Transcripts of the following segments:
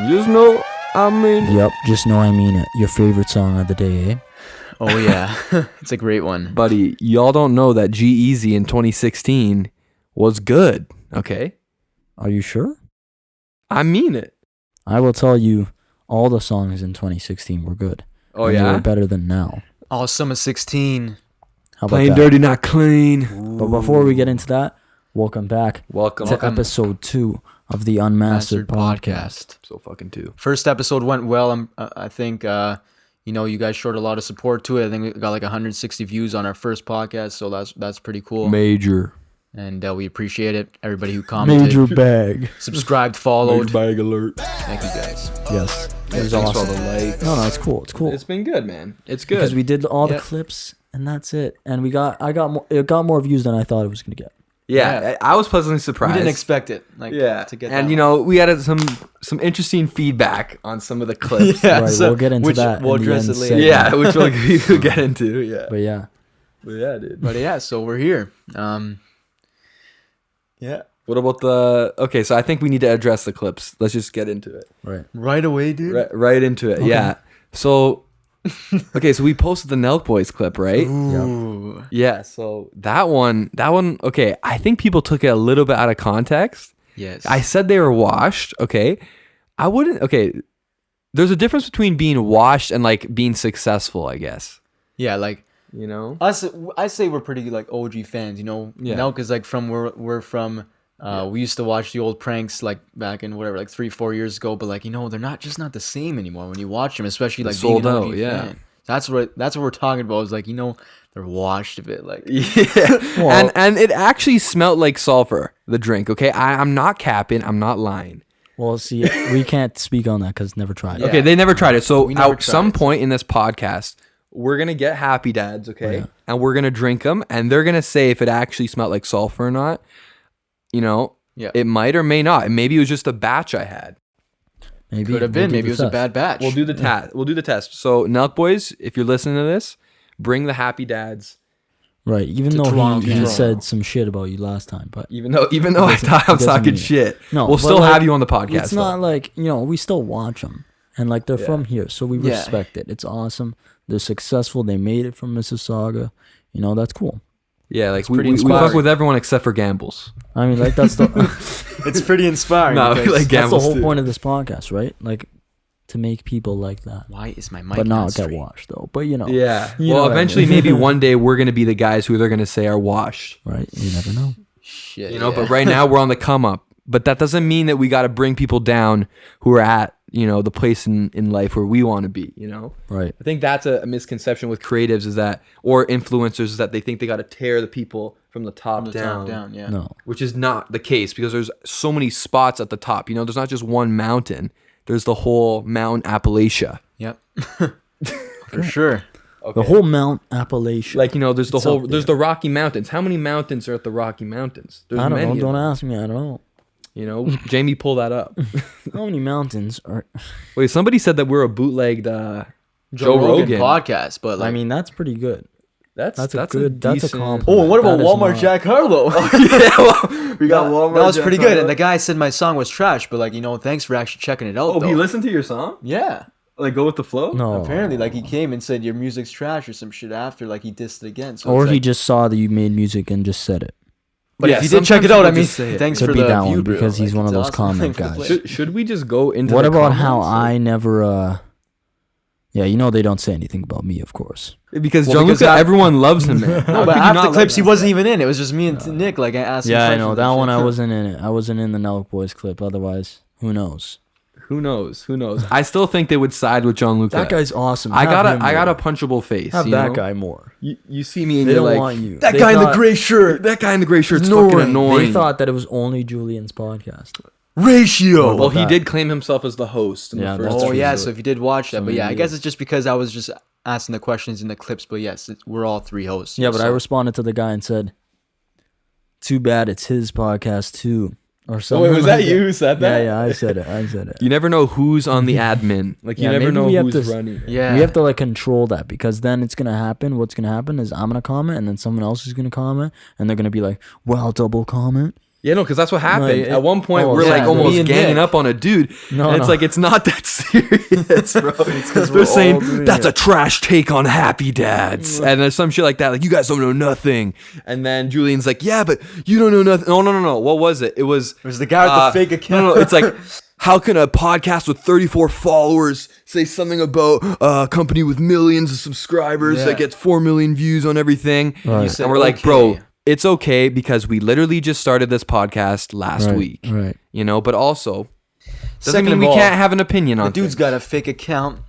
Just know I mean. Yep, just know I mean it. Your favorite song of the day, eh? Oh yeah, it's a great one. Buddy, y'all don't know that G-Eazy in 2016 was good, okay? Are you sure? I mean it. I will tell you, all the songs in 2016 were good. Oh, and yeah? they were better than now. Oh, Summer 16. How about Plain that? dirty, not clean. But before we get into that, welcome back Welcome. to episode 2 of the Unmastered podcast. So fucking too. First episode went well. I think you guys showed a lot of support to it. I think we got like 160 views on our first podcast, so that's pretty cool. Major. And we appreciate it. Everybody who commented, Major bag. subscribed, followed. Major bag alert. Thank you guys. Yes. It was Thanks for all awesome. the likes. No, it's cool. It's cool. It's been good, man. It's good. Because we did all the Yep. clips, and that's it. And it got more views than I thought it was gonna get. Yeah, I was pleasantly surprised. We didn't expect it. To get and that we had some interesting feedback on some of the clips. Yeah, Right, so we'll get into which that. we'll in the address end it later. segment. Yeah, which we'll get into. Yeah, But yeah, dude. But yeah, so we're here. Yeah. What about the? Okay, so I think we need to address the clips. Let's just get into it. right. Right away, dude. Right into it. Okay. Yeah. So, okay, so we posted the Nelk Boys clip, right? Ooh. Yeah. So that one. Okay, I think people took it a little bit out of context. Yes. I said they were washed. Okay, I wouldn't. Okay, there's a difference between being washed and like being successful, I guess. Yeah, like You know. us. I say we're pretty like OG fans. You know, Yeah. Nelk is like from where we're from. We used to watch the old pranks like back in whatever, like 3-4 years ago. But like they're not the same anymore when you watch them, especially like being Sold an out, OG yeah. fan. That's what we're talking about. Is like they're washed a bit. Like Yeah, Well- and it actually smelled like sulfur. The drink. Okay, I'm not capping. I'm not lying. Well, see, we can't speak on that because never tried. Yeah. it. Okay, they never tried it. So We never at tried some it. point in this podcast, we're gonna get Happy Dads, okay, Yeah. and we're gonna drink them, and they're gonna say if it actually smelled like sulfur or not. You know, Yeah. it might or may not. And maybe it was just a batch I had. Maybe could have we'll been. do Maybe the it was a test. bad batch. We'll do the test. We'll do the test. So Nelk Boys, if you're listening to this, bring the Happy Dads. Right, even To though Toronto, he Toronto. said some shit about you last time, but Even though I thought I was doesn't talking mean it. shit, No, we'll but still like, have you on the podcast. it's though. not like we still watch them, and like they're Yeah. from here, so we Yeah. respect it. It's awesome. They're successful. They made it from Mississauga. That's cool. Yeah, like we pretty fuck inspiring. with everyone except for Gambles. I mean, like that's the It's pretty inspiring. No, because- like that's the Gambles whole too. point of this podcast, right? Like to make people like that, Why is my mic but not not get straight? washed though. But Yeah. You know Well, what I eventually, mean. maybe one day we're gonna be the guys who they're gonna say are washed. right? You never know. Shit. You know, yeah. but right now we're on the come up. But that doesn't mean that we got to bring people down who are at the place in life where we want to be. Right. I think that's a misconception with creatives or influencers is that they think they got to tear the people from the top From the down. top down, yeah. No. Which is not the case because there's so many spots at the top. There's not just one mountain. There's the whole Mount Appalachia. Yep. For sure. The whole Mount Appalachia. Like, there's the It's whole, up there's there. the Rocky Mountains. How many mountains are at the Rocky Mountains? There's I don't know. many of Don't them. ask me. I don't know. Jamie, pull that up. How many mountains are? Wait, somebody said that we're a bootlegged Joe Rogan podcast, but like, I mean, that's pretty good. That's That's a a good- that's a decent- compliment. oh, and what about that is Walmart not- Jack Harlow? Yeah, well, we got Walmart. That was Jack pretty good. Harlow. And the guy said my song was trash, but like, thanks for actually checking it out. Oh, though. he listened to your song? Yeah. Like, go with the flow? No. Apparently, like he came and said your music's trash or some shit after, like he dissed it again. So Or it's he like, just saw that you made music and just said it. But Yeah, if you did check sometimes it out, I people mean, just say it. thanks Could for be the that view, one bro. because he's Like, one of it's those awesome. comment Thanks for the guys. play. Should we just go into What the about how comments? I never? Yeah, they don't say anything about me, of course. Because Well, Gianluca, because everyone loves him, man. No, but half the clips he wasn't even in. It was just me and Nick, like asking Yeah, I questions know and that shit. one. I wasn't in it. I wasn't in the Nelk Boys clip. Otherwise, who knows? Who knows? I still think they would side with Gianluca. That guy's awesome. I got Have him a more. punchable face. Have you that know? guy more. You see me and They you're don't like, want you. That They guy in the thought- gray shirt. that guy in the gray shirt's Annoying. fucking annoying. They thought that it was only Julian's podcast. Ratio. well, he that. did claim himself as the host. In Yeah, the that's first Oh yeah, episode. so if you did watch that, So but yeah, I maybe guess it- it's just because I was just asking the questions in the clips. But yes, we're all three hosts. Yeah, but I so- responded to the guy and said, "Too bad it's his podcast too," or Oh, something. wait, was like that you who said that? Yeah, I said it. You never know who's on the admin. Like, you Yeah, never maybe know we have who's to- running. Yeah, We have to like control that because then it's gonna happen. What's gonna happen is I'm gonna comment and then someone else is gonna comment and they're gonna be like, "Well, double comment." Yeah, no, because that's what happened. At one point, oh, we're yeah, like me almost and ganging Nick. up on a dude, No, and it's no. like it's not that serious, bro. we're They're all saying doing that's it. a trash take on Happy Dads, and there's some shit like that. Like you guys don't know nothing, and then Julian's like, yeah, but you don't know nothing. Oh no. What was it? It was the guy with the fake account. No, it's like. How can a podcast with 34 followers say something about a company with millions of subscribers Yeah. that gets 4 million views on everything? Right. You said, And we're like, okay. bro, it's okay because we literally just started this podcast last week. Right. You know, but also doesn't Second mean of we all, can't have an opinion on The dude's things. got a fake account,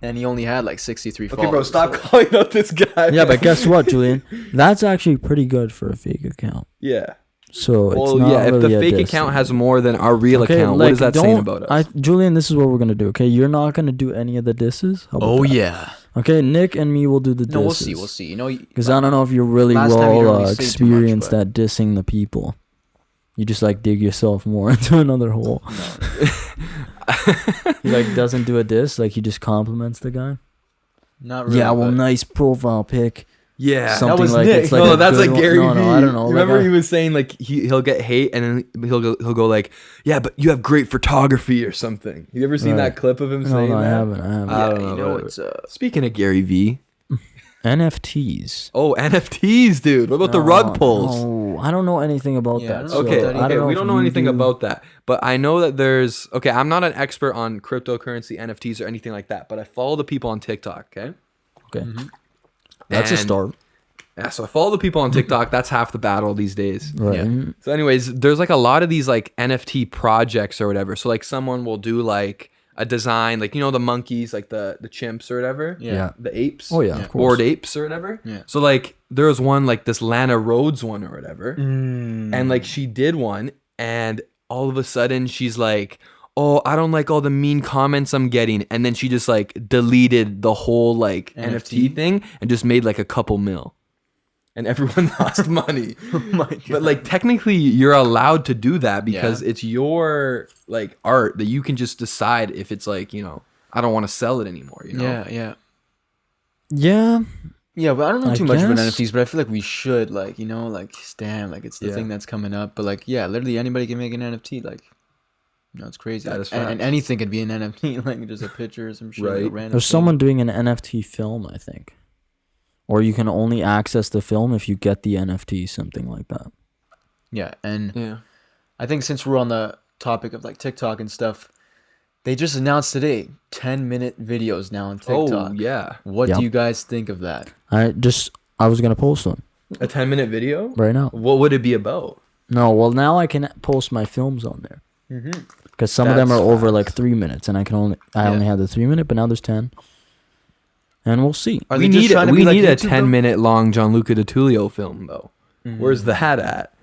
and he only had like 63 followers. Okay, bro, stop so- calling out this guy. Yeah, but guess what, Julian? That's actually pretty good for a fake account. Yeah. So it's Well, not yeah, if really the a fake diss. account has more than our real Okay, account, like, what is that saying don't- about us? Julian, this is what we're gonna do. Okay, you're not gonna do any of the disses. How about that? yeah. Okay, Nick and me will do the disses. No, we'll see. We'll see. You know, Because I don't know if you're really Last time you well didn't really say too much, experienced but- at dissing the people. You just like dig yourself more into another hole. He like doesn't do a diss, like he just compliments the guy. not really. Yeah, well, but- nice profile pic. Yeah. Something was like Nick. it's like no, a that's good like one. Gary No, Vee. no, I don't know. Remember like he was saying like he'll get hate and then he'll go like, yeah, but you have great photography or something. You ever seen Right. that clip of him no, saying no, I that? haven't. I Yeah, don't know. you know, whatever. it's Speaking of Gary Vee, NFTs. oh NFTs, dude. What about the rug pulls? No, I don't know anything about Yeah, I that. don't so know Okay, about that I okay, don't we if don't know you anything do. about that, but I know that there's. Okay, I'm not an expert on cryptocurrency, NFTs, or anything like that, but I follow the people on TikTok. Okay, Okay, that's a And- start. yeah, so I follow the people on TikTok. That's half the battle these days. Right. Yeah. So, anyways, there's like a lot of these like NFT projects or whatever. So, like, someone will do like a design, like the monkeys, like the chimps or whatever. Yeah. The apes. Oh yeah, Yeah. of course. Bored apes or whatever. Yeah. So like there was one like this Lana Rhodes one or whatever, Mm. and like she did one, and all of a sudden she's like, "Oh, I don't like all the mean comments I'm getting," and then she just like deleted the whole like NFT NFT? thing and just made like a couple mil, and everyone lost money. Oh my God. But like technically you're allowed to do that because Yeah. it's your like art that you can just decide if it's like, I don't want to sell it anymore, Yeah. Yeah. Yeah, but I don't know I too much about guess. NFTs, but I feel like we should, like, damn, like, it's the Yeah. thing that's coming up. But, like, yeah, literally anybody can make an NFT. Like, it's crazy. That is and facts. anything could be an NFT, like, just a picture or some shit. Like a Right. random There's thing. someone doing an NFT film, I think. Or you can only access the film if you get the NFT, something like that. Yeah, and Yeah. I think since we're on the topic of, like, TikTok and stuff, they just announced today 10-minute videos now on TikTok. Oh, yeah. What Yep. do you guys think of that? I was going to post one A 10-minute video? right now. What would it be about? No, well, now I can post my films on there. Mm-hmm. Because some of them are That's over facts. like 3 minutes, and I only had the 3 minute, but now there's 10. And we'll see. Are we they just need trying to we be like need a YouTube, though? 10-minute long Gianluca de Tullio film though. Mm-hmm. Where's that at?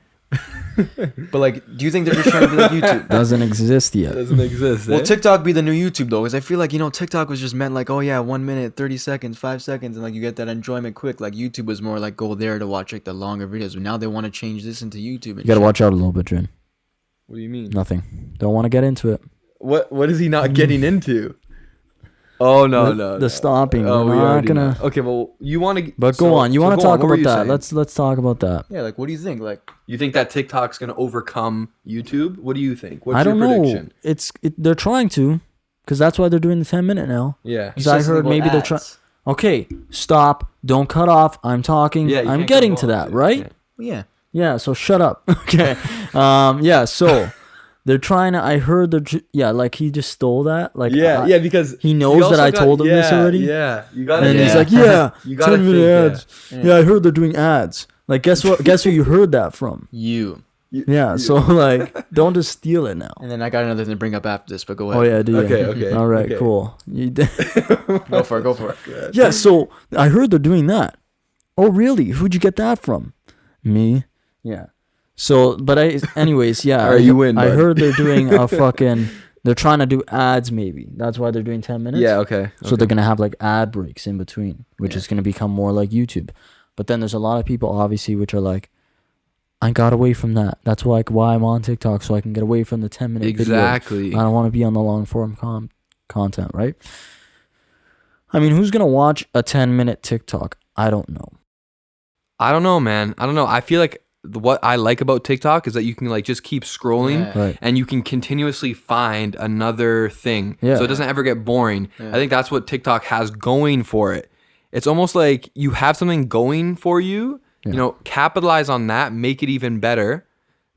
But, like, do you think they're just trying to be like YouTube? Doesn't exist yet. Doesn't exist. Well, eh? TikTok be the new YouTube though, because I feel like TikTok was just meant like, oh yeah, 1 minute, 30 seconds, 5 seconds, and like you get that enjoyment quick. Like YouTube was more like go there to watch like the longer videos, but now they want to change this into YouTube. And You got to shit. watch out a little bit, Jin. What do you mean? Nothing. Don't want to get into it. What is he not getting into? Oh no, The stopping. Oh, We're we not already gonna. know. Okay, well, you want to. But go on. You want to talk about that? Saying? Let's talk about that. Yeah, like what do you think? Like You think that TikTok's gonna overcome YouTube? What do you think? What's I don't your know. prediction? They're trying to, because that's why they're doing the 10-minute now. Yeah. you Because I said heard something maybe about they're trying. ads. Okay, stop. Don't cut off. I'm talking. Yeah, you I'm can't getting cut to off, that, yeah. right? Yeah. Yeah. Yeah, so shut up. Okay. Yeah, so they're trying to. I heard like he just stole that. Like Yeah, because he knows that I told him this already. Yeah, you got it. And he's Yeah. like, yeah, You gotta 10-minute think, ads. yeah. Yeah, I heard they're doing ads. Like, guess what? Guess who you heard that from? You. Yeah, so like, don't just steal it now. And then I got another thing to bring up after this, but go ahead. Oh yeah, do Okay, okay, All right, okay. cool. You did. Go for it. Go for it. Yeah, so I heard they're doing that. Oh really? Who'd you get that from? Me. Yeah. So, but anyways, yeah. All right, you win, I bud. heard they're doing a fucking. They're trying to do ads, maybe. That's why they're doing 10 minutes. Yeah, okay. So they're gonna have like ad breaks in between, which Yeah. is gonna become more like YouTube. But then there's a lot of people, obviously, which are like, I got away from that. That's why I'm on TikTok, so I can get away from the 10-minute video. Exactly. I don't want to be on the long form content, right? I mean, who's gonna watch a 10-minute TikTok? I don't know. I don't know, man. I don't know. I feel like what I like about TikTok is that you can like just keep scrolling Yeah. Right. and you can continuously find another thing. Yeah. So it doesn't ever get boring. I think that's what TikTok has going for it. It's almost like you have something going for you, you know, capitalize on that, make it even better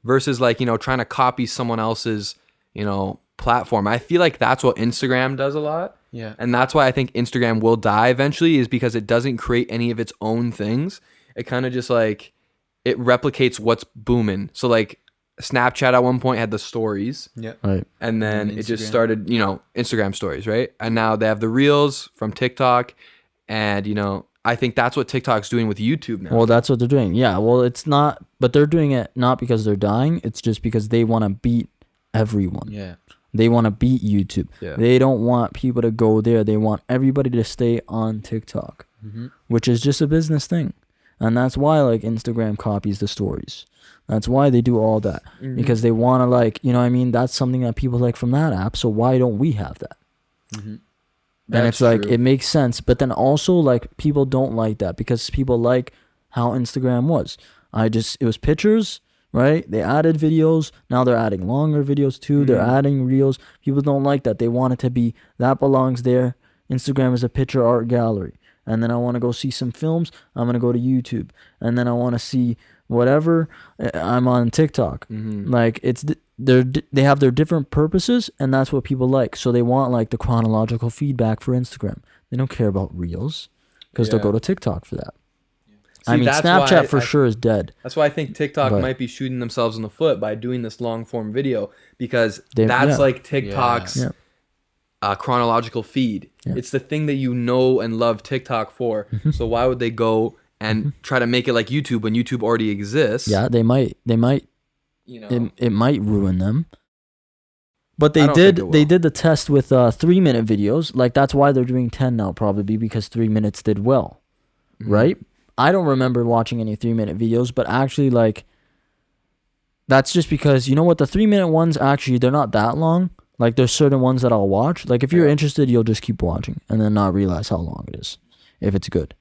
versus like, you know, trying to copy someone else's, you know, platform. I feel like that's what Instagram does a lot. Yeah. And that's why I think Instagram will die eventually, is because it doesn't create any of its own things. It kind of just like, it replicates what's booming. So like Snapchat at one point had the stories. Yeah. Right. And then And it just Instagram. started, you know, Instagram stories, right? And now they have the reels from TikTok. And, you know, I think that's what TikTok's doing with YouTube now. Well, that's what they're doing. Yeah. Well, it's not, but they're doing it not because they're dying. It's just because they want to beat everyone. Yeah. They want to beat YouTube. Yeah. They don't want people to go there. They want everybody to stay on TikTok, which is just a business thing. And that's why like Instagram copies the stories. That's why they do all that, because they want to like, you know what I mean? That's something that people like from that app. So why don't we have that? And it's like, it makes sense. But then also like people don't like that because people like how Instagram was. It was pictures, right? They added videos. Now they're adding longer videos too. They're adding reels. People don't like that. They want it to be, that belongs there. Instagram is a picture art gallery. And then I want to go see some films, I'm going to go to YouTube. And then I want to see whatever, I'm on TikTok. Like they have their different purposes, and that's what people like. So they want like the chronological feedback for Instagram. They don't care about reels because they'll go to TikTok for that. I mean, that's Snapchat why for sure is dead. That's why I think TikTok But- might be shooting themselves in the foot by doing this long form video, because They- that's yeah. like TikTok's Yeah. chronological feed. It's the thing that you know and love TikTok for. So why would they go and try to make it like YouTube when YouTube already exists? Yeah, they might, You know, it might ruin them. But I they don't think did it they will. did the test with 3-minute videos. Like that's why they're doing 10 now, probably because 3 minutes did well. Right? I don't remember watching any 3-minute videos, but actually like that's just because, you know what, the 3-minute ones actually, they're not that long. Like there's certain ones that I'll watch. Like if you're interested, you'll just keep watching and then not realize how long it is if it's good.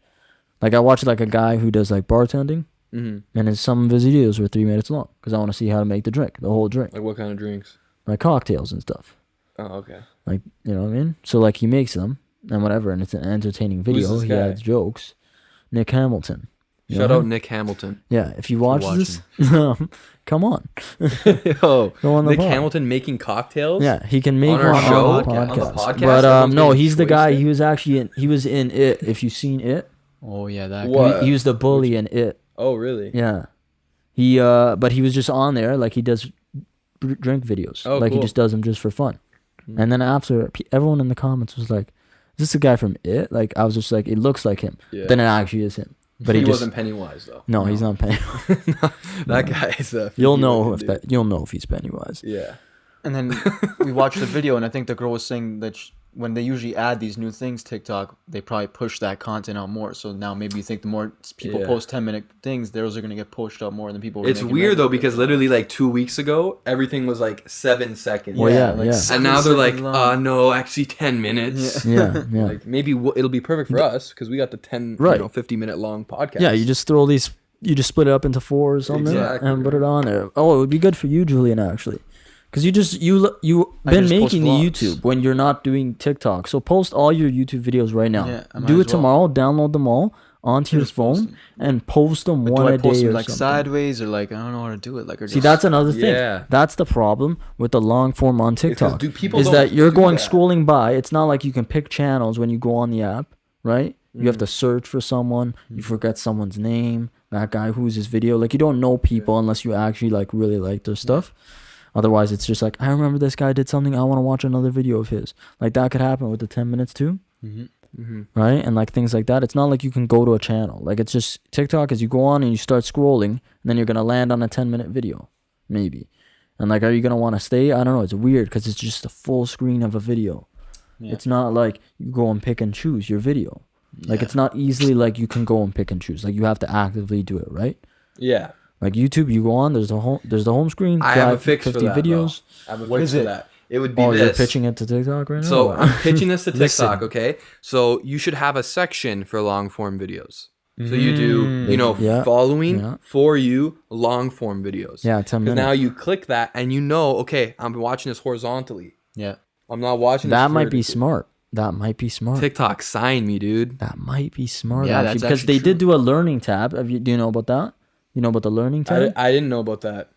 Like I watched like a guy who does like bartending, and some of his videos were 3 minutes long because I want to see how to make the whole drink, like what kind of drinks? like cocktails and stuff. Oh, okay. Like, you know what I mean? So like he makes them and whatever, and it's an entertaining video. this He guy? adds jokes. Nick Hamilton. You Shout know out him? Nick Hamilton. Yeah, if you watch this, come on. Yo, Go on the Nick pod. Hamilton making cocktails. Yeah, he can make On our one show? on the On the podcast. podcast? But Everyone's no, getting he's the guy. wasted? He was actually he was in It. If you've seen It, Oh yeah, that. What? he was the bully in It. Oh, really? Yeah, he but he was just on there like he does drink videos. Oh, like he cool. just does them just for fun. And then after, everyone in the comments was like, "Is this the guy from It?" Like I was just like, "It looks like him." Yeah. Then it actually is him. But he he just wasn't Pennywise though. no, he's not Pennywise. That guy is a. You'll freaky know looking if dude. you'll know if he's Pennywise. Yeah. And then we watched the video, and I think the girl was saying that when they usually add these new things, TikTok, they probably push that content out more. So now maybe you think the more people Yeah. post 10-minute things, those are gonna get pushed out more than people. were It's making weird though regular because videos. literally like 2 weeks ago everything was like 7 seconds. Well, yeah, like yeah. 7 And now they're like, seconds long. no, actually 10 minutes. Yeah, yeah. Like maybe it'll be perfect for us because we got the 10, Right. 50-minute long podcast. Yeah, you just throw these, you just split it up into 4 or something Exactly. and put it on there. Oh, it would be good for you, Julien, actually. Because you've I been just post making the vlogs. YouTube when you're not doing TikTok. So post all your YouTube videos right now. Yeah, I might Do as it tomorrow, download them all onto your Just post phone them. and post them But one do I a post day them or like something. sideways or like I don't know how to do it. Like or See, just- that's another thing. Yeah. That's the problem with the long form on TikTok. do people is don't that you're do going that. scrolling by. It's not like you can pick channels when you go on the app, right? You Mm. have to search for someone. You forget someone's name. That guy who's his video. Like you don't know people unless you actually like really like their stuff. Otherwise, it's just like I remember this guy did something. I want to watch another video of his. Like that could happen with the 10 minutes too. Right? And like things like that. It's not like you can go to a channel. Like it's just TikTok is you go on and you start scrolling and then you're going to land on a 10-minute video. Maybe. And like, are you going to want to stay? I don't know. It's weird because it's just a full screen of a video. Yeah. It's not like you go and pick and choose your video. Like Yeah. it's not easily like you can go and pick and choose. Like you have to actively do it, right? Yeah. Like YouTube, you go on, there's the home screen, I have a 5, fix 50 for that, videos. I have a What fix is for it? that. It would be Oh, you're this. pitching it to TikTok right now? So Or- I'm pitching this to Listen. TikTok, okay? So you should have a section for long form videos. So you do, following for you, long form videos. Yeah, 10 minutes. Now you click that and you know, okay, I'm watching this horizontally. Yeah. I'm not watching that this might be vertically. smart. That might be smart. TikTok, sign me, dude. That might be smart. Yeah, actually, that's because actually they true. did do a learning tab. Do you know about that? You know about the learning tab? I didn't know about that.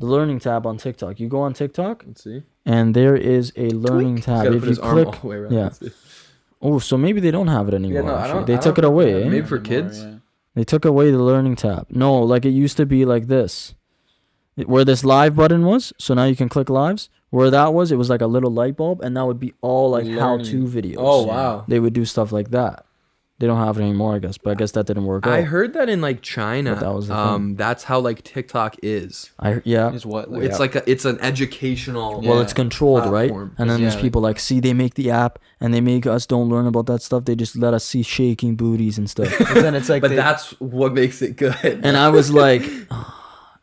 The learning tab on TikTok. You go on TikTok, Let's see. and there is a learning tab. Gotta If put you his arm all click, the way around. yeah. Oh, so maybe they don't have it anymore. no, I actually. don't- They I took it don't- away. eh? Maybe for kids? Yeah. They took away the learning tab. No, like it used to be like this. Where this live button was, so now you can click lives. Where that was, it was like a little light bulb, and that would be all like how-to videos. Oh, wow. They would do stuff like that. They don't have it anymore, I guess, but I guess that didn't work I out. heard that in like China. But that was the thing. That's how like TikTok is. Yeah. Is what? It's like it's an educational. Well, it's controlled, platform. right? And then there's Yeah, people like, see, they make the app, and they make us don't learn about that stuff. They just let us see shaking booties and stuff. But then it's like, But that's what makes it good. And I was like,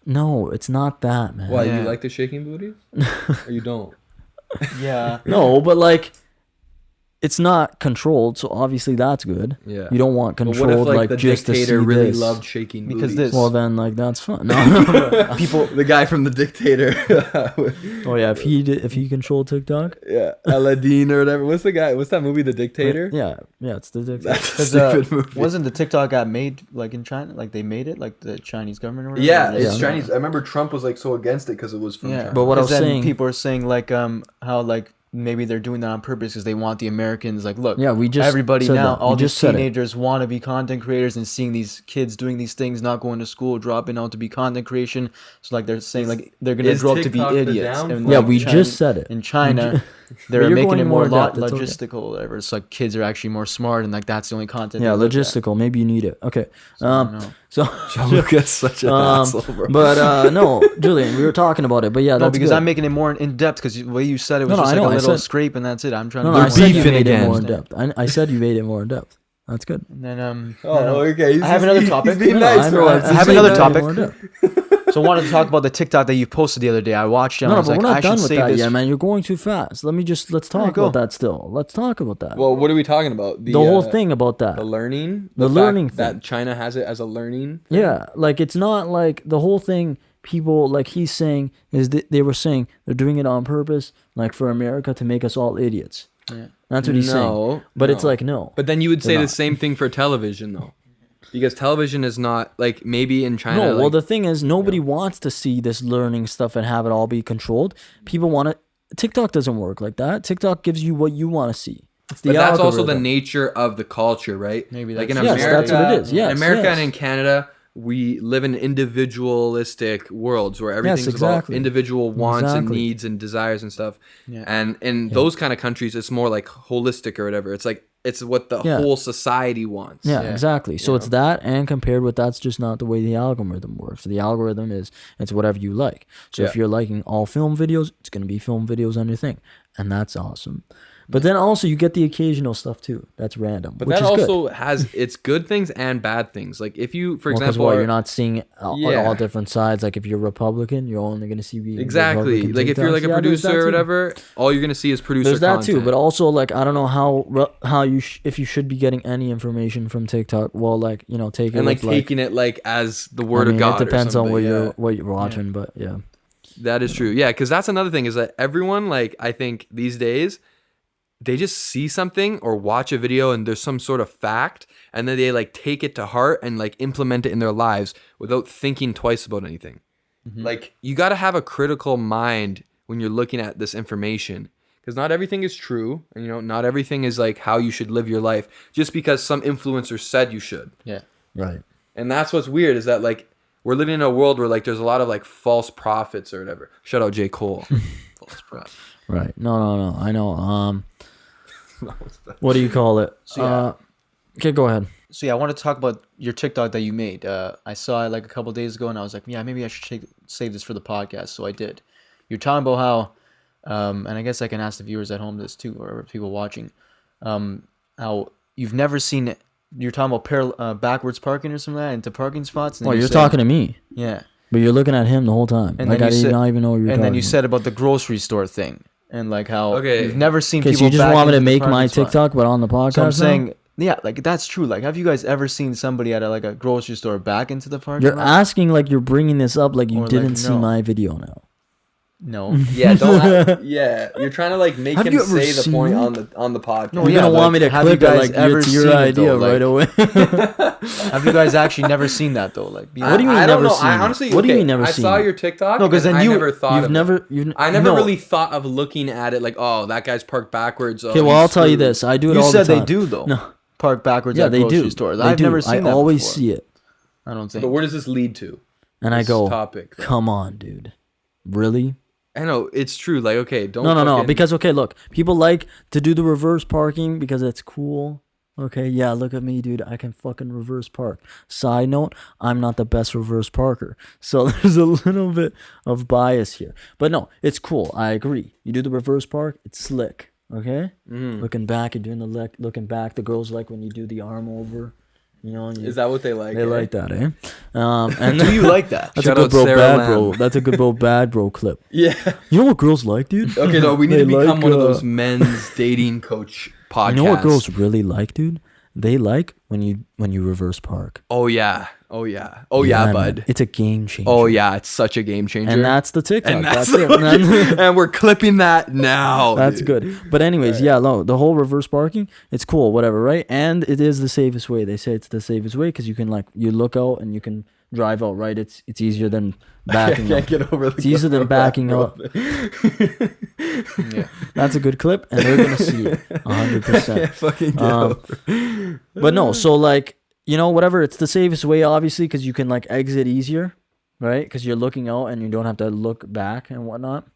no, it's not that, man. Why Yeah. you like the shaking booties, or you don't? yeah. No, but like, it's not controlled, so obviously that's good. Yeah. You don't want But controlled, what if like the just to see dictator really this. loved shaking Because booties? this- Well, then like that's fun. No, People, the guy from the dictator. oh yeah, if he controlled TikTok, Yeah, Aladdin or whatever. What's the guy? What's that movie? The Dictator. yeah, it's the TikTok. That's a Because stupid movie. wasn't the TikTok app made like in China? Like they made it, like the Chinese government or whatever? Yeah, Like, it's Yeah. Chinese. I remember Trump was like so against it because it was from Yeah, China. But what I was then saying- people are saying like how like maybe they're doing that on purpose because they want the Americans like look. Yeah, we just everybody said now, that. all We these just said it. teenagers want to be content creators and seeing these kids doing these things, not going to school, dropping out to be content creation. So like they're saying like they're gonna is grow up to be TikTok the idiots. downfall? And, Yeah, like, we China- just said it. in China. But They're you're making going it in more more depth, it's okay. logistical, or whatever. It's like kids are actually more smart, and like that's the only content. Yeah, they look at. logistical. Maybe you need it. Okay. I don't know. So Gianluca's such an asshole, bro. but no, Julian, we were talking about it. But yeah, No, that's because good. I'm making it more in depth. Because the way you said it was No, just I like know, a I little said- scrape, and that's it. I'm trying No, to. no, I They're said you beefing made it again. more in depth. I said you made it more in depth. That's good. And then Oh, okay. I have another topic. He's being No, nice, I bro. know, I have said you another made it topic. more in depth. So I wanted to talk about the TikTok that you posted the other day. I watched it. And No, I no, was but like, we're I not done should with save that this. yet, man. You're going too fast. Let's talk go. about that still. Let's talk about that. Well, what are we talking about? the whole thing about that. The learning. The fact learning thing. that China has it as a learning. thing? Yeah, like it's not like the whole thing. People like he's saying is that they were saying they're doing it on purpose, like for America to make us all idiots. Yeah. That's what he's saying. But it's like no. But then you would say They're the not. same thing for television, though, because television is not like maybe in China. No, well, like, the thing is, nobody wants to see this learning stuff and have it all be controlled. People want to. TikTok doesn't work like that. TikTok gives you what you want to see. It's the but that's also the algorithm. nature of the culture, right? Maybe like that's- in Yes, America, that's what it is. Yes, in America yes. and in Canada, we live in individualistic worlds where everything's exactly. about individual wants and Exactly. needs and desires and stuff. Yeah. And in those kind of countries, it's more like holistic or whatever. It's like it's what the Yeah. whole society wants. Yeah, Yeah. exactly. So it's that, and compared with that's just not the way the algorithm works. The algorithm is it's whatever you like. So if Yeah. you're liking all film videos, it's gonna be film videos on your thing, and that's awesome. But then also you get the occasional stuff too. That's random, But which that is good. also has its good things and bad things. Like if you, for Well, 'cause example, what, are- you're not seeing all Yeah. different sides. Like if you're Republican, you're only gonna see exactly Republican like if you're TikToks. like a Yeah, there's that producer or too. whatever, all you're gonna see is producer. There's that too, content. but also like I don't know how you if you should be getting any information from TikTok. Well, like take it and like with, taking it like as the word I mean, of God. It depends or on something, what you're watching, but yeah. That is true. Yeah, because that's another thing is that everyone, like, I think these days, they just see something or watch a video and there's some sort of fact, and then they like take it to heart and like implement it in their lives without thinking twice about anything. Like, you got to have a critical mind when you're looking at this information, because not everything is true, and not everything is like how you should live your life just because some influencer said you should. Yeah. Right. And that's what's weird is that like we're living in a world where like there's a lot of like false prophets or whatever. Shout out J. Cole. False prop. Right. No. I know. What do you call it? So, yeah. Okay, go ahead. So yeah, I want to talk about your TikTok that you made. I saw it like a couple days ago, and I was like, yeah, maybe I should save this for the podcast. So I did. You're talking about how, and I guess I can ask the viewers at home this too, or people watching, how you've never seen. You're talking about backwards parking or something like that into parking spots. And Well, then you're said- talking to me, Yeah. but you're looking at him the whole time. And Like then I you did said- not even know what you were And talking then you about. said about the grocery store thing, and like how Okay. you've never seen Okay, people. so you just back want me to into the make my parking spot. TikTok, but on the podcast? So I'm now? saying Yeah, like that's true. Like, have you guys ever seen somebody at a grocery store back into the parking You're lot? asking like you're bringing this up like you Or, didn't like, see no. my video now. No. Yeah, don't. Yeah, you're trying to like make Have him you ever say the point seen on the podcast. No, You're yeah, gonna but want me to have you clip it guys like ever it's your seen it, idea though? right away. Have you guys actually never seen that though? Like, What do you mean I don't never know. seen I it? honestly, What do you okay, mean never I seen saw it? your TikTok. No, 'cause and then I you- never thought You've of never, it. you've I never no. really thought of looking at it like, oh, that guy's parked backwards. Okay, well I'll tell you this. I do it You all the said time. they do though. No. Park backwards Yeah, at they grocery do. stores. They I've do. never seen that I always before. see it, I don't think. But where does this lead to? and I This go, topic. "Come on, dude, really?" I know it's true. Like, okay, don't. No, fucking- because okay, look, people like to do the reverse parking because it's cool. Okay, yeah, look at me, dude. I can fucking reverse park. Side note, I'm not the best reverse parker. So there's a little bit of bias here. But no, it's cool. I agree. You do the reverse park, it's slick. Okay? Looking back, you're doing the looking back. The girls like when you do the arm over. You know, and you, Is that what they like? they eh? like that, eh? And Do you like that? that's Shout a good out bro, Sarah bad Lamb. bro. That's a good bro, bad bro clip. Yeah. You know what girls like, dude? Okay, no, we need to They become like, one of those men's dating coach podcasts. You know what girls really like, dude? They like when you reverse park. Oh yeah. Yeah, man. bud. It's a game changer. Oh yeah, it's such a game changer. And that's the TikTok. And That's that's it. and we're clipping that now. That's dude. good. But anyways, yeah, no, the whole reverse parking, it's cool, whatever, right? And it is the safest way. They say it's the safest way because you can you look out and you can drive out, right? It's easier than backing I up. can't get over the It's easier than backing up. Yeah. That's a good clip, and they're gonna see it 100%. Fucking get over. But no, so like, you know, whatever, it's the safest way, obviously, because you can like exit easier, right? Because you're looking out and you don't have to look back and whatnot.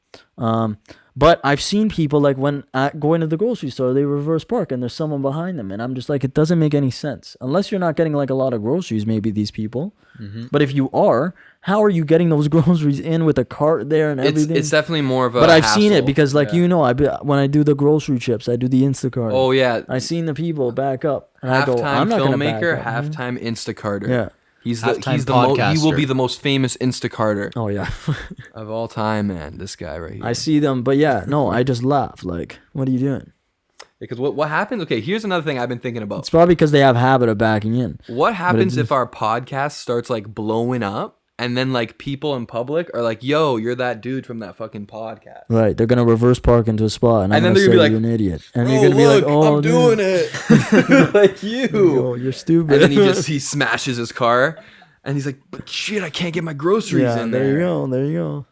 But I've seen people like when going to the grocery store, they reverse park and there's someone behind them, and I'm just like, it doesn't make any sense unless you're not getting like a lot of groceries. Maybe these people, but if you are, how are you getting those groceries in with a cart there and everything? It's definitely more of a. But I've seen it hassle. because, like, Yeah. you know, when I do the grocery trips, I do the Instacart. Oh yeah. I seen the people back up, and I go, Halftime I'm not gonna back filmmaker, up. halftime Instacarter. Yeah. He's Halftime the he will podcaster. be the most famous Instacarter Oh yeah. of all time, man. This guy right here. I see them, but yeah, no, I just laugh. Like, what are you doing? Because what happens? Okay, here's another thing I've been thinking about. It's probably because they have habit of backing in. What happens it's- if our podcast starts like blowing up, and then like people in public are like, "Yo, you're that dude from that fucking podcast." Right, they're gonna reverse park into a spot, and I'm And then gonna they're say gonna be you're an idiot, and Bro, you're gonna be look, like, "Oh, I'm dude, doing it, like you." Yo, you're stupid." And then he smashes his car, and he's like, "But shit, I can't get my groceries yeah, in there there." you go, there you go.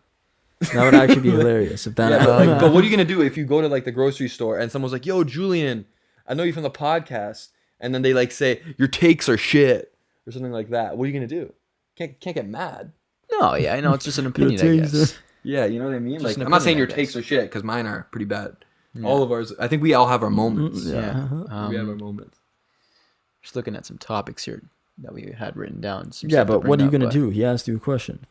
That would actually be hilarious if that. Yeah, happened. but what are you gonna do if you go to like the grocery store and someone's like, "Yo, Julien, I know you from the podcast," and then they like say your takes are shit or something like that? What are you gonna do? Can't get mad. No, yeah, I know it's just an opinion, I takes guess. Yeah, you know what I mean. Just Like, an I'm not saying opinion, your I takes are shit because mine are pretty bad. Yeah. All of ours. I think we all have our moments. Yeah. We have our moments. Just looking at some topics here that we had written down. Some Yeah, stuff to but what are bring you up, gonna but- do? He asked you a question.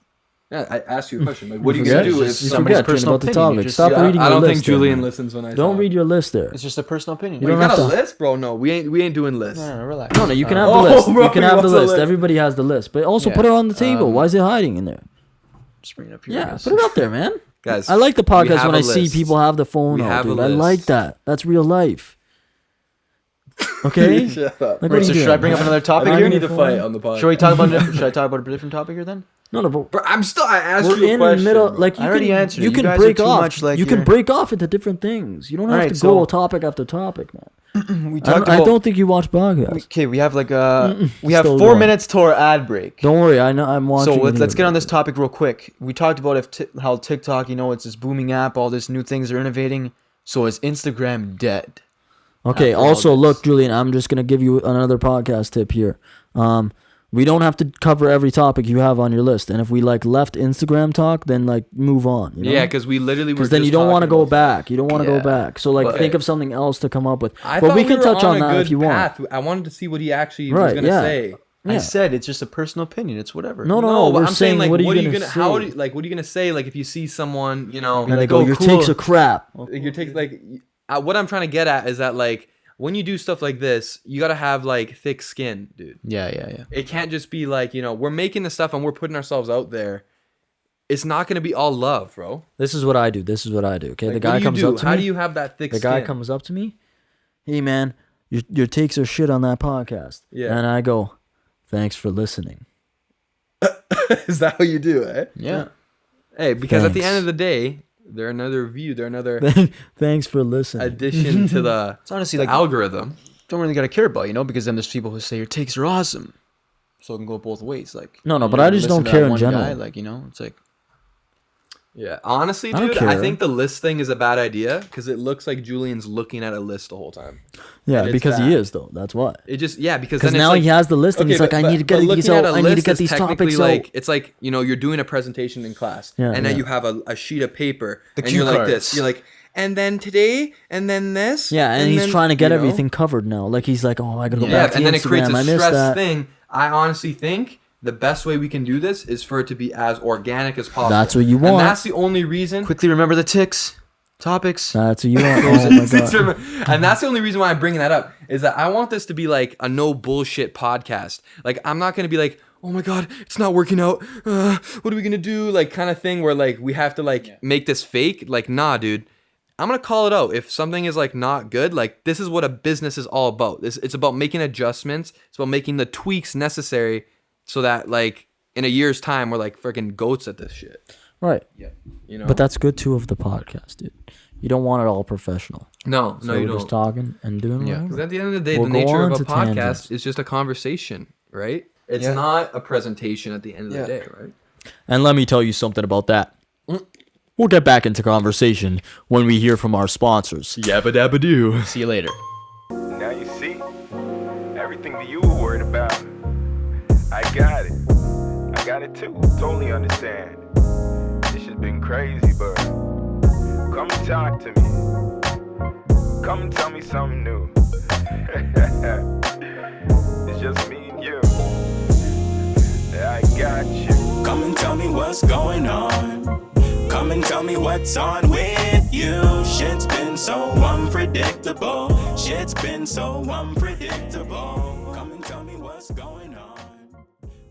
Yeah, I asked you a question. Like, what are you forget? gonna do if Just You somebody's forget personal about the opinion, you topic. just- Stop Yeah, reading I your don't list. think there, Julien man. listens when I Don't talk. read your list there. It's just a personal opinion. You You don't got have a to- list, bro? No, we ain't doing lists. No, relax. No, you can have Oh, the list. bro, You can he have the wants a list. list. Everybody has the list, but also Yeah. put it on the table. Why is it hiding in there? Just bring it up here. I Yeah, guess. put it up there, man. Guys, I like the we podcast have when a I see list. people have the phone We out, have a dude. I like list. that. That's real life. Okay? Shut up. Like, Right, what are so you should I doing? bring up another topic I here? need to fight on the podcast. Should we talk about? Should I talk about a different topic here then? No, but Bro, I asked we're you a in question. the middle. bro. Like, I already answered it. you You can guys are break too off. much like you can you're- break off into different things. You don't have Alright, to go so- topic after topic, man. We I talked don't, about. I don't think you watch podcasts. Okay, we have like we have Still 4 going. minutes to our ad break. Don't worry. I know. I'm watching. So let's here, get on man. this topic real quick. We talked about how TikTok, it's this booming app, all this new things are innovating. So is Instagram dead? Okay. after all Also, this. look, Julien, I'm just gonna give you another podcast tip here. We don't have to cover every topic you have on your list, and if we like left Instagram talk, then like move on. You know? Yeah, because we literally were. Because then just you don't want to talking go about- back. You don't want to Yeah. go back. So like, But- think of something else to come up with. I But thought we can were touch on a that good if you want. path. I wanted to see what he actually was Right, gonna yeah. say. I Yeah. said it's just a personal opinion. It's whatever. No, but we're I'm saying like, what are you gonna say? how do you, like, what are you gonna say like if you see someone, And they like, go, oh, your cool. takes are crap. your takes like what I'm trying to get at is that like when you do stuff like this, you gotta have like thick skin, dude. Yeah. It can't just be like we're making the stuff and we're putting ourselves out there. It's not gonna be all love, bro. This is what I do. Okay, Like, the guy comes up to How me. do you have that thick The skin? guy comes up to me. Hey man, your takes are shit on that podcast. Yeah. And I go, thanks for listening. Is that what you do, eh? Yeah. Hey, because at the Thanks. end of the day, they're another view. They're another Thanks for listening. addition to the It's honestly like algorithm. don't really gotta care about, because then there's people who say your takes are awesome, so it can go both ways. Like No, you but I just listen don't to care that in one general. Guy, like it's like Yeah, honestly, I don't dude, I care. think the list thing is a bad idea because it looks like Julian's looking at a list the whole time. Yeah, And it's because he bad. is though. That's why. It just because Because then now it's like, he has the list and he's like, I need to get these looking at out. a I need to list get is these technically topics like out. it's like you're doing a presentation in class, Yeah, and then yeah. you have a sheet of paper, The and cue you're like cards. this. You're like, and then today, and then this. Yeah, and he's then, trying to get you know? everything covered now. Like he's like, oh, I gotta go Yeah, back to and then it creates Instagram. a I missed stress that. thing. I honestly think the best way we can do this is for it to be as organic as possible. That's what you want. And that's the only reason. quickly remember the ticks, topics. That's what you want. Oh my god. And that's the only reason why I'm bringing that up is that I want this to be like a no bullshit podcast. Like I'm not gonna be like, oh my god, it's not working out. What are we gonna do? Like kind of thing where like we have to like make this fake. Like nah, dude. I'm gonna call it out. If something is like not good, like this is what a business is all about. It's about making adjustments. It's about making the tweaks necessary so that like in a year's time we're like freaking goats at this shit. Right. Yeah. You know. But that's good too of the podcast, dude. You don't want it all professional. no, So you we're just don't. talking and doing Yeah. Because whatever. at the end of the day, We'll the go nature on of a to podcast tangents. is just a conversation, right? It's Yeah. not a presentation at the end of Yeah. the day, right? And let me tell you something about that. We'll get back into conversation when we hear from our sponsors. Yabba dabba doo. See you later. Now you see, everything that you were worried about, I got it. I got it too. Totally understand. This has been crazy, but come and talk to me. Come and tell me something new. It's just me and you. I got you. Come and tell me what's going on. Come and tell me what's on with you. Shit's been so unpredictable. Shit's been so unpredictable. Come and tell me what's going on.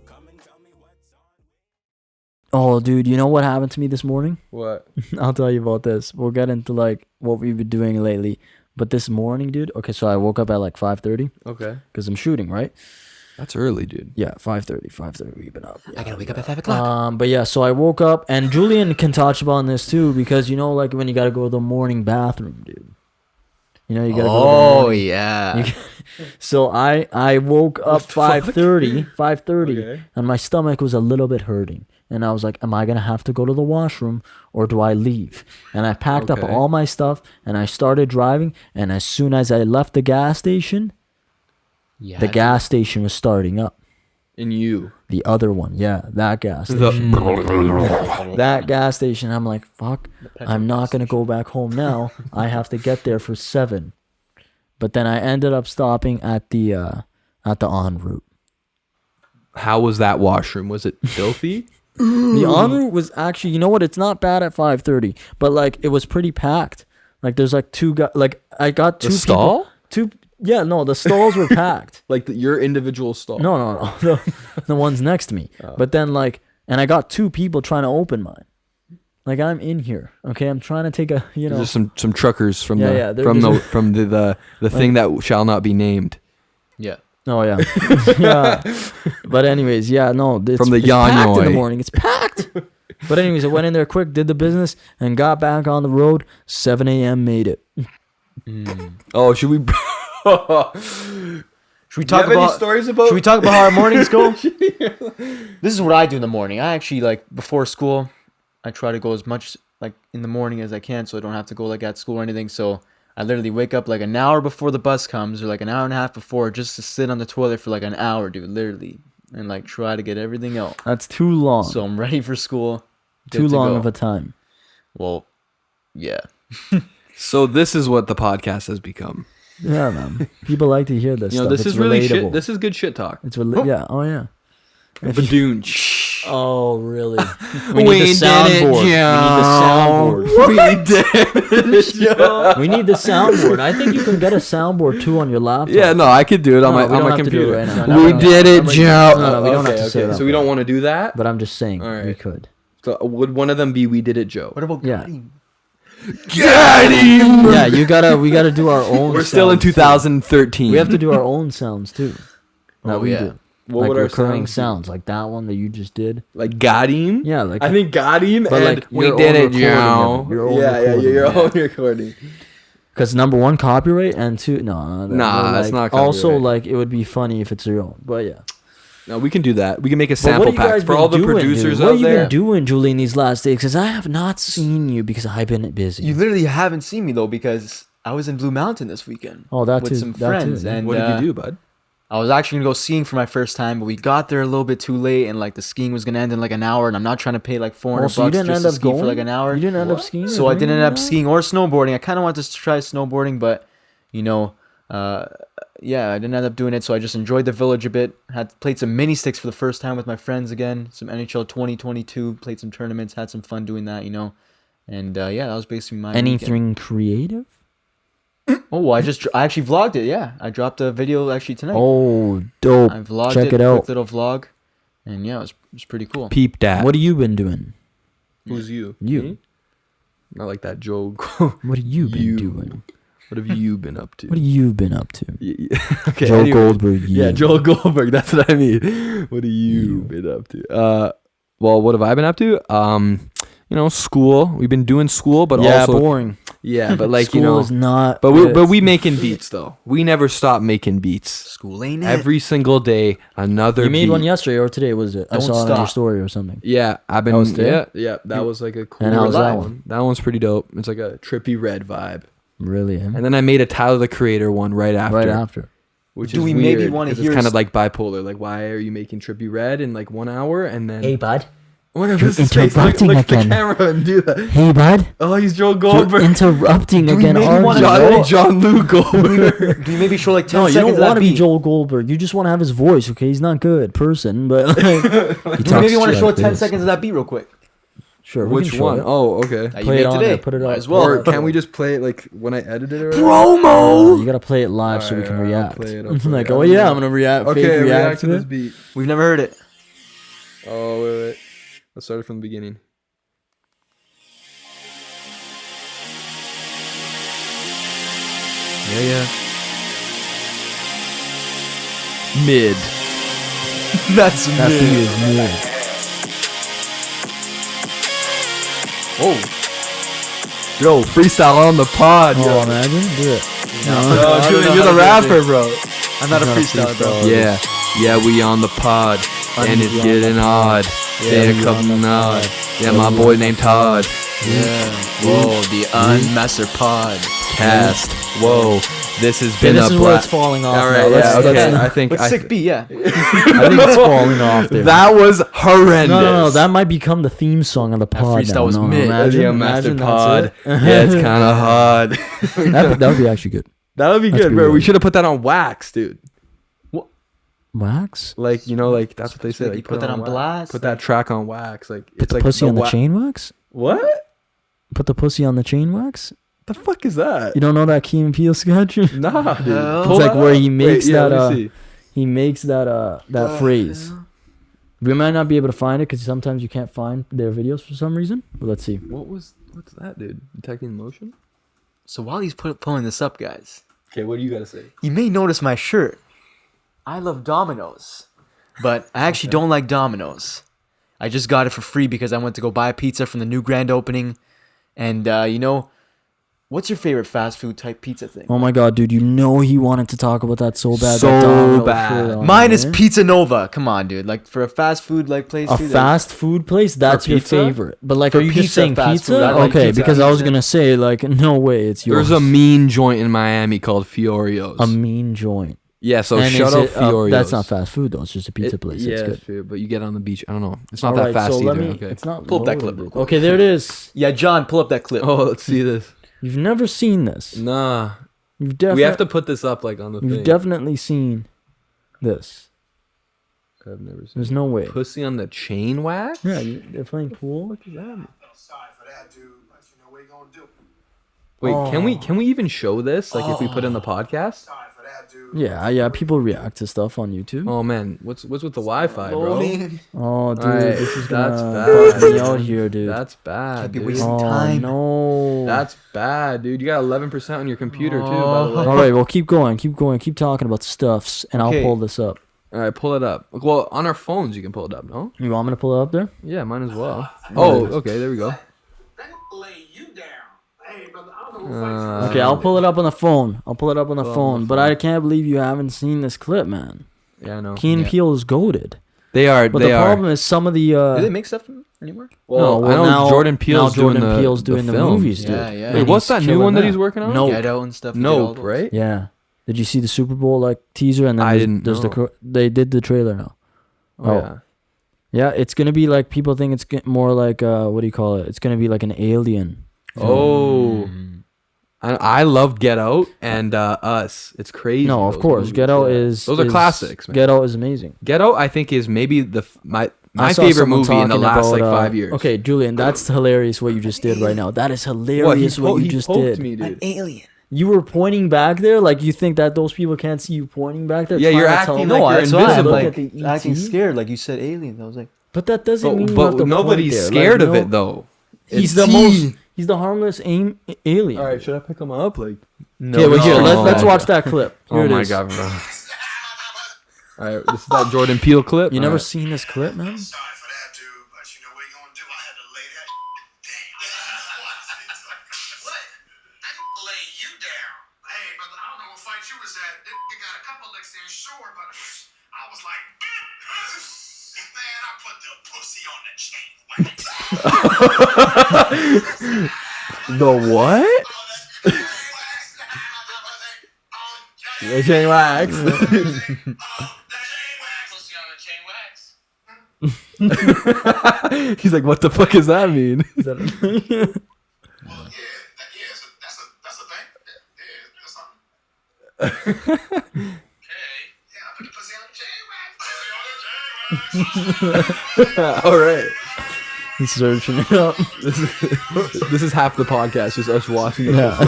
Come and tell me what's on. Oh, dude, you know what happened to me this morning? What? I'll tell you about this. We'll get into like what we've been doing lately. But this morning, dude. Okay, so I woke up at like 5:30 Okay. because I'm shooting, right? That's early, dude. Yeah, 5:30. We've been up. Yeah. I gotta wake up at 5 o'clock. But yeah, so I woke up, and Julien can touch upon this too, because you know, like when you gotta go to the morning bathroom, dude. You know, you gotta go to the Oh morning. yeah. So I woke up 5:30, Okay. and my stomach was a little bit hurting, and I was like, am I gonna have to go to the washroom or do I leave? And I packed up Okay. all my stuff, and I started driving, and as soon as I left the gas station, Yeah. the gas station was starting up. And you. The other one, yeah, that gas station. That gas station, I'm like, fuck, I'm not gonna go back home now. I have to get there for 7. But then I ended up stopping at the en route. How was that washroom? Was it filthy? The en route was actually, you know what? It's not bad at 5:30, but like it was pretty packed. Like there's like two guys. Like I got two The stall? people. Two. Yeah, no, the stalls were packed. Like your individual stall? No. The ones next to me. But then like, and I got 2 people trying to open mine. Like I'm in here, okay. I'm trying to take a, you know. There's just some truckers from Yeah, the they're just- from the thing that shall not be named. Yeah. Oh yeah, yeah. But anyways, yeah, no. It's, From the it's packed in the Yanoi. morning. It's packed. But anyways, I went in there quick, did the business, and got back on the road. 7 a.m. made it. Oh, should we? Should we Do you talk have any about stories about? Should we talk about how our mornings go? This is what I do in the morning. I actually like before school, I try to go as much like in the morning as I can, so I don't have to go like at school or anything. So I literally wake up like an hour before the bus comes, or like an hour and a half before, just to sit on the toilet for like an hour, dude, literally, and like try to get everything out. That's too long. So I'm ready for school. Too good to long go. of a time. Well, yeah. So this is what the podcast has become. Yeah, man. People like to hear this. You know, stuff. this It's is really relatable. shit. This is good shit talk. It's yeah. Oh yeah. Badoonch. Oh really? We need the soundboard. We did it. We need the soundboard. I think you can get a soundboard too on your laptop. Yeah, no, I could do it on No, my we don't on my have to do it computer. right now. We No, did it, Joe. No, we don't have to say it So out we don't want to do that. But I'm just saying All right. we could. So would one of them be "We did it, Joe"? What about Yeah. Got him. Yeah, we gotta do our own. We're still in sounds, too. 2013. We have to do our own sounds too. That Oh, we yeah. do. What Like would our recurring sounds be? sounds, like that one that you just did. Like got him. Yeah, like I think got him. But, And like, we your did own it. recording Yo. of it, your own Yeah, recording your of own recording. because number one, copyright, and two, no, Nah, that's not Also, copyright. like it would be funny if it's your own, but yeah. No, we can do that. We can make a But sample what have you pack guys for been all the doing, producers dude? What out have you there. been doing, Julien, these last days? Because I have not seen you because I've been busy. You literally haven't seen me though because I was in Blue Mountain this weekend. Oh, that with too, some that too, friends, yeah. and What did you do, bud? I was actually gonna go skiing for my first time, but we got there a little bit too late, and like the skiing was gonna end in like an hour, and I'm not trying to pay like 400 Oh, so you bucks didn't just end to up ski going for like an hour. You didn't end up skiing. So I didn't end up skiing or snowboarding. I kind of wanted to try snowboarding, but you know, yeah, I didn't end up doing it. So I just enjoyed the village a bit. Had played some mini sticks for the first time with my friends again. Some NHL 2022. Played some tournaments. Had some fun doing that. You know, and yeah, that was basically my weekend. Anything creative? Oh, I actually vlogged it. Yeah, I dropped a video actually tonight. Oh, dope! I vlogged Check it out. quick little vlog, and yeah, it was pretty cool. Peep that. What have you been doing? Who's you? You. Me? Not like that joke. What have you been You. doing? What have you been up to? What have you been up to? Okay. Joel anyways. Goldberg. Yeah, you. Joel Goldberg. That's what I mean. What have you been up to? Well, what have I been up to? You know, school. We've been doing school, but Yeah, also boring. yeah, but like School you know, is not. but good. we making beats though. We never stop making beats. School ain't it. Every single day, another. You made beat. one yesterday or today, was it? I Don't saw it on your stop. story or something. Yeah, I've been. That was today? Yeah. That was like a cool. And how's that live. one? That one's pretty dope. It's like a trippy red vibe. Really? Eh? And then I made a Tyler the Creator one right after. Right after. Which Do is we maybe weird, wanna 'cause hear It's kind s- of like bipolar. Like, why are you making trippy red in like 1 hour and then? bud. Oh my God, You're this is face. Look interrupting at the again. camera and do that. Hey, bud. Oh, he's Joel You're Goldberg. interrupting Do we again, maybe aren't wanna you? know- John Goldberg. Do you maybe show like 10 No, you seconds don't of that want to be beat? Joel Goldberg. You just want to have his voice, okay? He's not a good person, but like, he Do you talks maybe want to shit show like 10 this. seconds of that beat real quick? Sure, we Which can show one? it. Oh, okay. That you Play made it on today. there, put it Might up. as well. Or can we just play it like when I edit it? Or whatever? Oh, you gotta play it live so we can Alright, I'll react. play it, I'll play Like, it. oh yeah, I'm gonna react. Okay, fake react to to this it. beat. We've never heard it. Oh, wait. Let's start it from the beginning. Yeah. Mid. That's That beat is mid. Oh. Yo, freestyle on the pod. Oh, yo. imagine, do it. Yo, Julien, know you're how the to rapper, do bro. I'm not a Not a freestyler, bro. freestyler. Yeah, we on the pod, and it's getting odd. They're we on coming the odd. pod. Yeah, my boy named Todd. Yeah. Whoa, the Unmastered Pod. Cast. Whoa, this has Okay, been this a is where it's falling off. All now. right, Let's- yeah, okay. let's- I think But sick beat, yeah. I think it's falling off there. that was horrendous. No, that might become the theme song of the pod. freestyle now. was No, mid. Imagine, Yeah, imagine Master that's Pod. it. Yeah, it's kind of hard. that would be actually good. That would be That's good, good, bro. We right? should have put that on wax, dude. Wax? Like, you know, like that's what they say. Like, Like, you put that on wax. blast. Put that track on wax. Like, Put it's the like pussy on the wa- chain wax? What? Put the pussy on the chain wax? The fuck is that? You don't know that Key and Peele sketch? Nah, dude. Hell. It's Pull like that where up. he makes Wait, yeah, that let me see. he makes that phrase. We might not be able to find it because sometimes you can't find their videos for some reason. But let's see. What's that, dude? Detecting motion? So while he's pulling this up, guys, Okay, what do you gotta say? you may notice my shirt. I love Domino's, but I actually don't like Domino's. I just got it for free because I went to go buy a pizza from the new grand opening. And, you know, what's your favorite fast food type pizza thing? Oh my god, dude! You know he wanted to talk about that so bad. So that Domino's bad. shirt on, Mine is eh? Pizza Nova. Come on, dude. Like, for a fast food like place. A dude, fast food place. That's your pizza? favorite. But like, For are you just pizza, saying fast pizza? food, I like Okay, pizza. because I was Pizza. gonna say like, no way, it's yours. There's a mean joint in Miami called Fiorio's. a mean joint. Yeah, so And shout is out it, Fiorio's. that's not fast food though. It's just a pizza place. Yeah, It's good. it's fair, but you get on the beach. I don't know. It's not All that right, fast so either. let me. Okay. It's not. Pull up that clip loaded. real quick. Okay, there it is. Yeah, John, pull up that clip. Oh, let's see this. You've never seen this. Nah, You've definitely. we have to put this up like on the You've thing. definitely seen this. I've never seen. There's no way. Pussy on the chain wax. Yeah, they're playing pool. What is that? Sorry for that, dude. But you know what you gonna do? Wait, can we even show this? Like if we put in the podcast? Sorry for that, had to. Yeah. People react to stuff on YouTube. Oh man, what's with the Wi-Fi, bro? Oh, dude, Alright, this is that's gonna bad, bug me out man. here, dude. That's bad, Can't be dude. wasting Oh time. no. That's bad, dude. You got 11% on your computer too, by the way. All right, well, keep going, keep talking about stuffs, and Okay. I'll pull this up. All right, pull it up. Well, on our phones you can pull it up, no? You want me to pull it up there? Yeah, mine as well. Oh, okay, there we go. Lay you down. Hey, brother, I don't know who fights you. Okay, I'll pull it up on the phone. But I can't believe you haven't seen this clip, man. Yeah, I know. Key and Peele is goated. They are. But they the are. problem is some of the. Do they make stuff anymore? Well, No, I know now- Jordan Peele's now Jordan doing Peele's doing the films. movies, dude. Yeah, yeah. Wait, And what's he's that new killing one that he's working on? Nope. Get Out and stuff. He did all Nope, those. right? Yeah. Did you see the Super Bowl like teaser? And then I there's- didn't there's know. they did the trailer now. Oh, yeah. Yeah, it's gonna be like people think it's more like what do you call it? It's gonna be like an alien. Oh. I loved Get Out and Us. It's crazy. No, of those course, movies, Get Out yeah. is Those are is- classics, man. Get Out is amazing. Get Out, I think, is maybe my I saw favorite someone movie in the talking last like about, 5 years. Okay, Julian, that's hilarious what you just did right now. That is hilarious what you just poked did. me, dude. Alien. You were pointing back there, like you think that those people can't see you pointing back there. Yeah, you're trying to tell acting them- like you're that's why I'm invisible. Look like at the acting ET. scared, like you said, aliens. I was like, But that doesn't mean you have But to nobody's point there. scared Like, of it though. He's It's the most. tea. He's the harmless alien. All right, should I pick him up? Like, no. Okay, well here, No. let's watch that clip. Here oh it my is. god, bro. All right, this is that Jordan Peele clip. You All never right. seen this clip, man? Sorry for that, dude, but you know what you gonna do? I had to lay that down. What? I didn't lay you down. Hey, brother, I don't know what fight you was at. You got a couple licks in, sure, but I was like, man, I put the pussy on the chain. The what? The chain wax. He's like, what the fuck does that mean? Well, yeah, that's a thing. Yeah, that's something. Okay. Yeah, I put the pussy on the chain wax. All right. He's searching it up. This is half the podcast, just us watching it. Yeah. I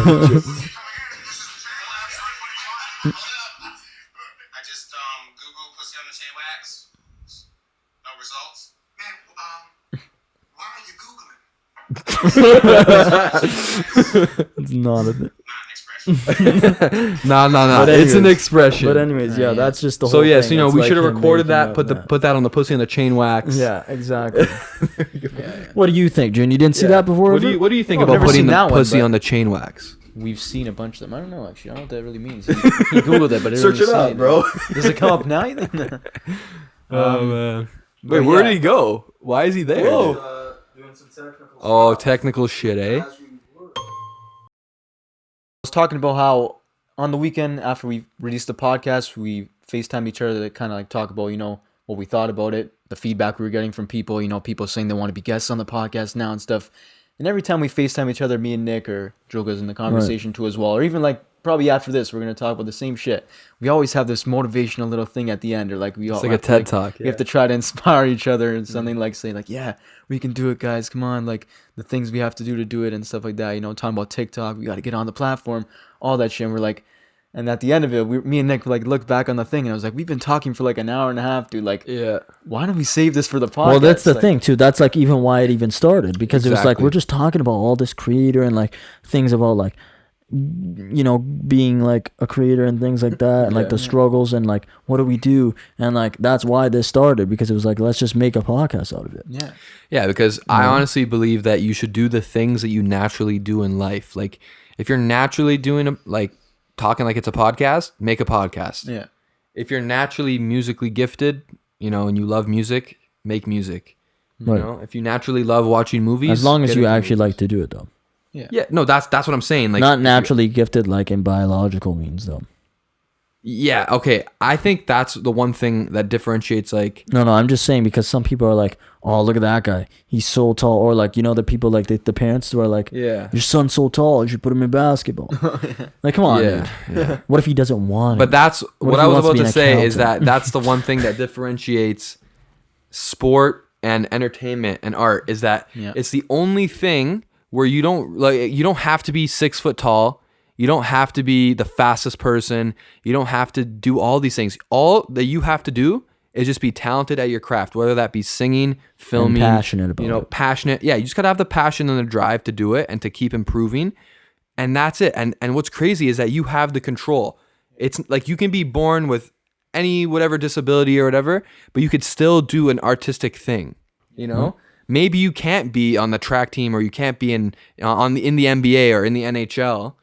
just Google pussy on the chain wax. No results. Man, why are you Googling? It's not a thing. Not an expression. No. But It's an anyways- expression. But anyways, yeah, that's just the whole So thing. yes, you know, It's we like should have him recorded making that. up Put that on the pussy on the chain wax. Yeah, exactly. What do you think, June? You didn't see that before? What do ever? you think Oh, I've about never putting seen the that one, pussy but- on the chain wax? We've seen a bunch of them. I don't know actually. I don't know what that really means. He googled it, but it Search doesn't it say up, bro. Does it come up now? Either? Oh man. Wait, but where yeah. did he go? Why is he there? Whoa. Oh, technical shit, eh? I was talking about how on the weekend after we released the podcast, we FaceTime each other to kind of like talk about, you know, what we thought about it, the feedback we were getting from people, you know, people saying they want to be guests on the podcast now and stuff. And every time we FaceTime each other, me and Nick or Joe goes in the conversation too as well, or even like probably after this, we're going to talk about the same shit. We always have this motivational little thing at the end, or like we all It's like a have to, TED like, Talk. We have to try to inspire each other and something like say like, yeah, we can do it, guys. Come on, like the things we have to do it and stuff like that. You know, talking about TikTok, we got to get on the platform, all that shit. And we're like, and at the end of it, me and Nick like looked back on the thing, and I was like, we've been talking for like an hour and a half, dude. Like, Yeah. why don't we save this for the podcast? Well, that's the Like, thing too. That's like even why it even started, because it was like Exactly. we're just talking about all this creator and like things about like, you know, being like a creator and things like that, and like the struggles and like what do we do, and like that's why this started, because it was like let's just make a podcast out of it. Yeah. Yeah, because I honestly believe that you should do the things that you naturally do in life. Like, if you're naturally doing like talking like it's a podcast, make a podcast. Yeah. If you're naturally musically gifted, you know, and you love music, make music. You Right. know, if you naturally love watching movies, As long as get you into actually movies. like to do it though. Yeah, no, that's what I'm saying. Like, Not naturally gifted like in biological means though. Yeah, okay. I think that's the one thing that differentiates, like, No, I'm just saying because some people are like, oh, look at that guy. He's so tall. Or like, you know, the people like the parents who are like, yeah. your son's so tall, you should put him in basketball. Like, come on, Yeah, dude. What if he doesn't want it? But that's what if I he was wants to about be to an say is accountant? that that's the one thing that differentiates sport and entertainment and art is that Yeah. it's the only thing where you don't have to be 6 foot tall. You don't have to be the fastest person. You don't have to do all these things. All that you have to do is just be talented at your craft, whether that be singing, filming, and passionate about it. Passionate. Yeah, you just gotta have the passion and the drive to do it and to keep improving. And that's it. And what's crazy is that you have the control. It's like you can be born with any whatever disability or whatever, but you could still do an artistic thing. Maybe you can't be on the track team, or you can't be in the NBA or in the NHL,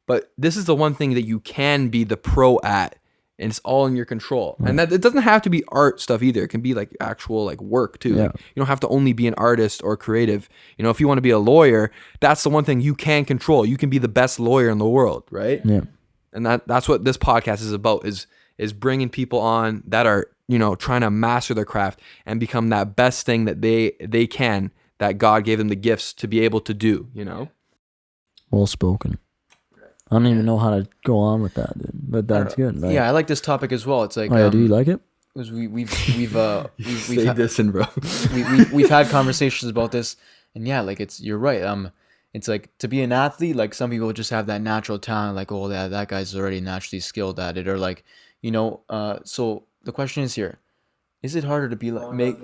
but this is the one thing that you can be the pro at, and it's all in your control. And that it doesn't have to be art stuff either. It can be like actual like work too. Yeah. You don't have to only be an artist or creative. If you want to be a lawyer, that's the one thing you can control. You can be the best lawyer in the world, right? Yeah. And that's what this podcast is about, is bringing people on that are, trying to master their craft and become that best thing that they can, that God gave them the gifts to be able to do, Well spoken. I don't even know how to go on with that, dude. But that's good. Like, Yeah, I like this topic as well. It's like, oh, yeah, do you like it? because we've Say this in, bro. we've had conversations about this, and yeah, like you're right. It's like, to be an athlete, like some people just have that natural talent, like, oh, that guy's already naturally skilled at it, or like, so the question is here, is it harder to be like make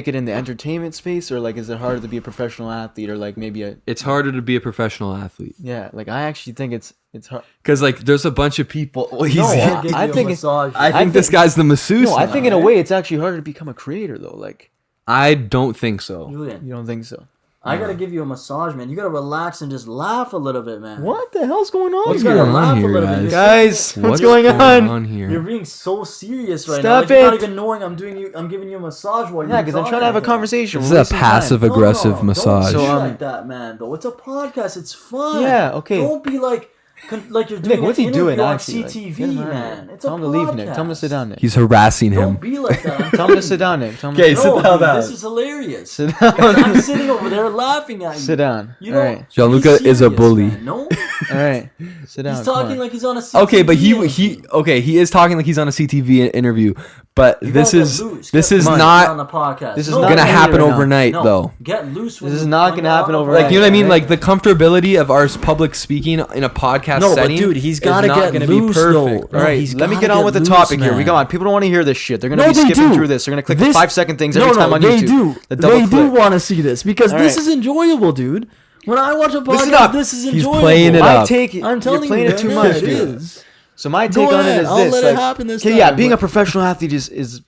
it in the entertainment space, or like is it harder to be a professional athlete, or like maybe It's harder to be a professional athlete. yeah, like I actually think it's hard. Because like there's a bunch of people. Well, I think this guy's the masseuse. No, I think in a way it's actually harder to become a creator though. Like, I don't think so. Julien, you don't think so? I gotta give you a massage, man. You gotta relax and just laugh a little bit, man. What the hell's going on What's here? going on laugh here, a little bit. guys? What's going on? here? You're being so serious right Stop now. Like, you're not it. even knowing I'm giving you a massage while Yeah, because I'm trying to have a conversation. This We're is a wasting time. passive aggressive massage. Don't be So, like that, man. Though it's a podcast, it's fun. Yeah, okay. Don't be like you're doing Nick, what's an he doing interview on actually? Like, CTV, get him out of man. here. It's a Tell him to leave, Nick. Tell him to sit podcast. down, Nick. He's harassing him. Don't be like that. Tell him to sit down, Nick. Tell him to Okay, sit sit No, down. dude, this is hilarious. Sit down. I'm sitting over there laughing at you. Sit down. You All know, right. Gianluca be is a serious, bully. man. No, All right. Sit down. he's come talking on. like he's on a CTV Okay, but he interview. he is talking like he's on a CTV interview, but You this gotta is get loose. this Get is loose on not the podcast. this is No, not gonna gonna happen right now. overnight no, though. Get loose. When This is you not come gonna on happen the overnight. Like, you know what I mean? Right. Like the comfortability of our public speaking in a podcast No, but setting. dude, he's is gotta not get gonna loose, be perfect. though. All No, right, he's let me gotta get on get with the loose, topic here. We man. go on. People don't want to hear this shit. They're gonna No, be they skipping do. through this. They're gonna click This- the 5-second things every time on they YouTube. do. The double They do click. want to see this because All this right. is enjoyable, dude. When I watch a Listen podcast, up. this is He's enjoyable. playing it My up. take, I'm telling you're playing you, it too man, much, it dude. is. So my Go take on ahead. it is I'll this: let it like, happen this okay, yeah, time, being a but- professional athlete is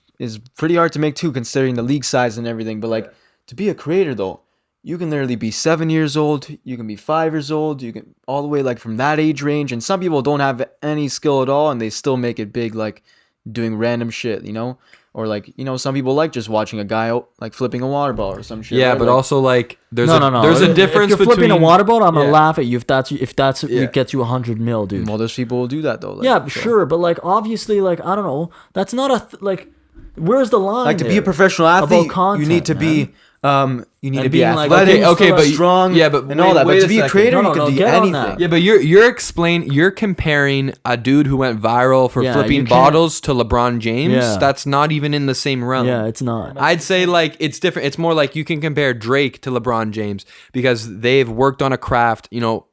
pretty hard to make too, considering the league size and everything. But like, to be a creator though, you can literally be 7 years old, you can be 5 years old, you can all the way like from that age range. And some people don't have any skill at all, and they still make it big, like doing random shit, or like some people like just watching a guy out like flipping a water ball or some shit. Yeah, right? but Like, also like there's No. there's a If difference you're between flipping a water ball, I'm gonna Yeah. laugh at you if that's Yeah. it gets you 100 mil, dude. well, there's people who do that though. Like, Yeah, so. sure, but like obviously, like I don't know, that's not like where's the line? Like to be a there? professional About athlete, you content, need to be you need And to be being, like, athletic, okay, but strong, yeah, but and all that. But wait to a be a second. creator, No, you can be get on anything. that. Yeah, but you're comparing a dude who went viral for Yeah, flipping you can't- bottles to LeBron James. Yeah. That's not even in the same realm. Yeah, it's not. I'd say like it's different. It's more like you can compare Drake to LeBron James because they've worked on a craft,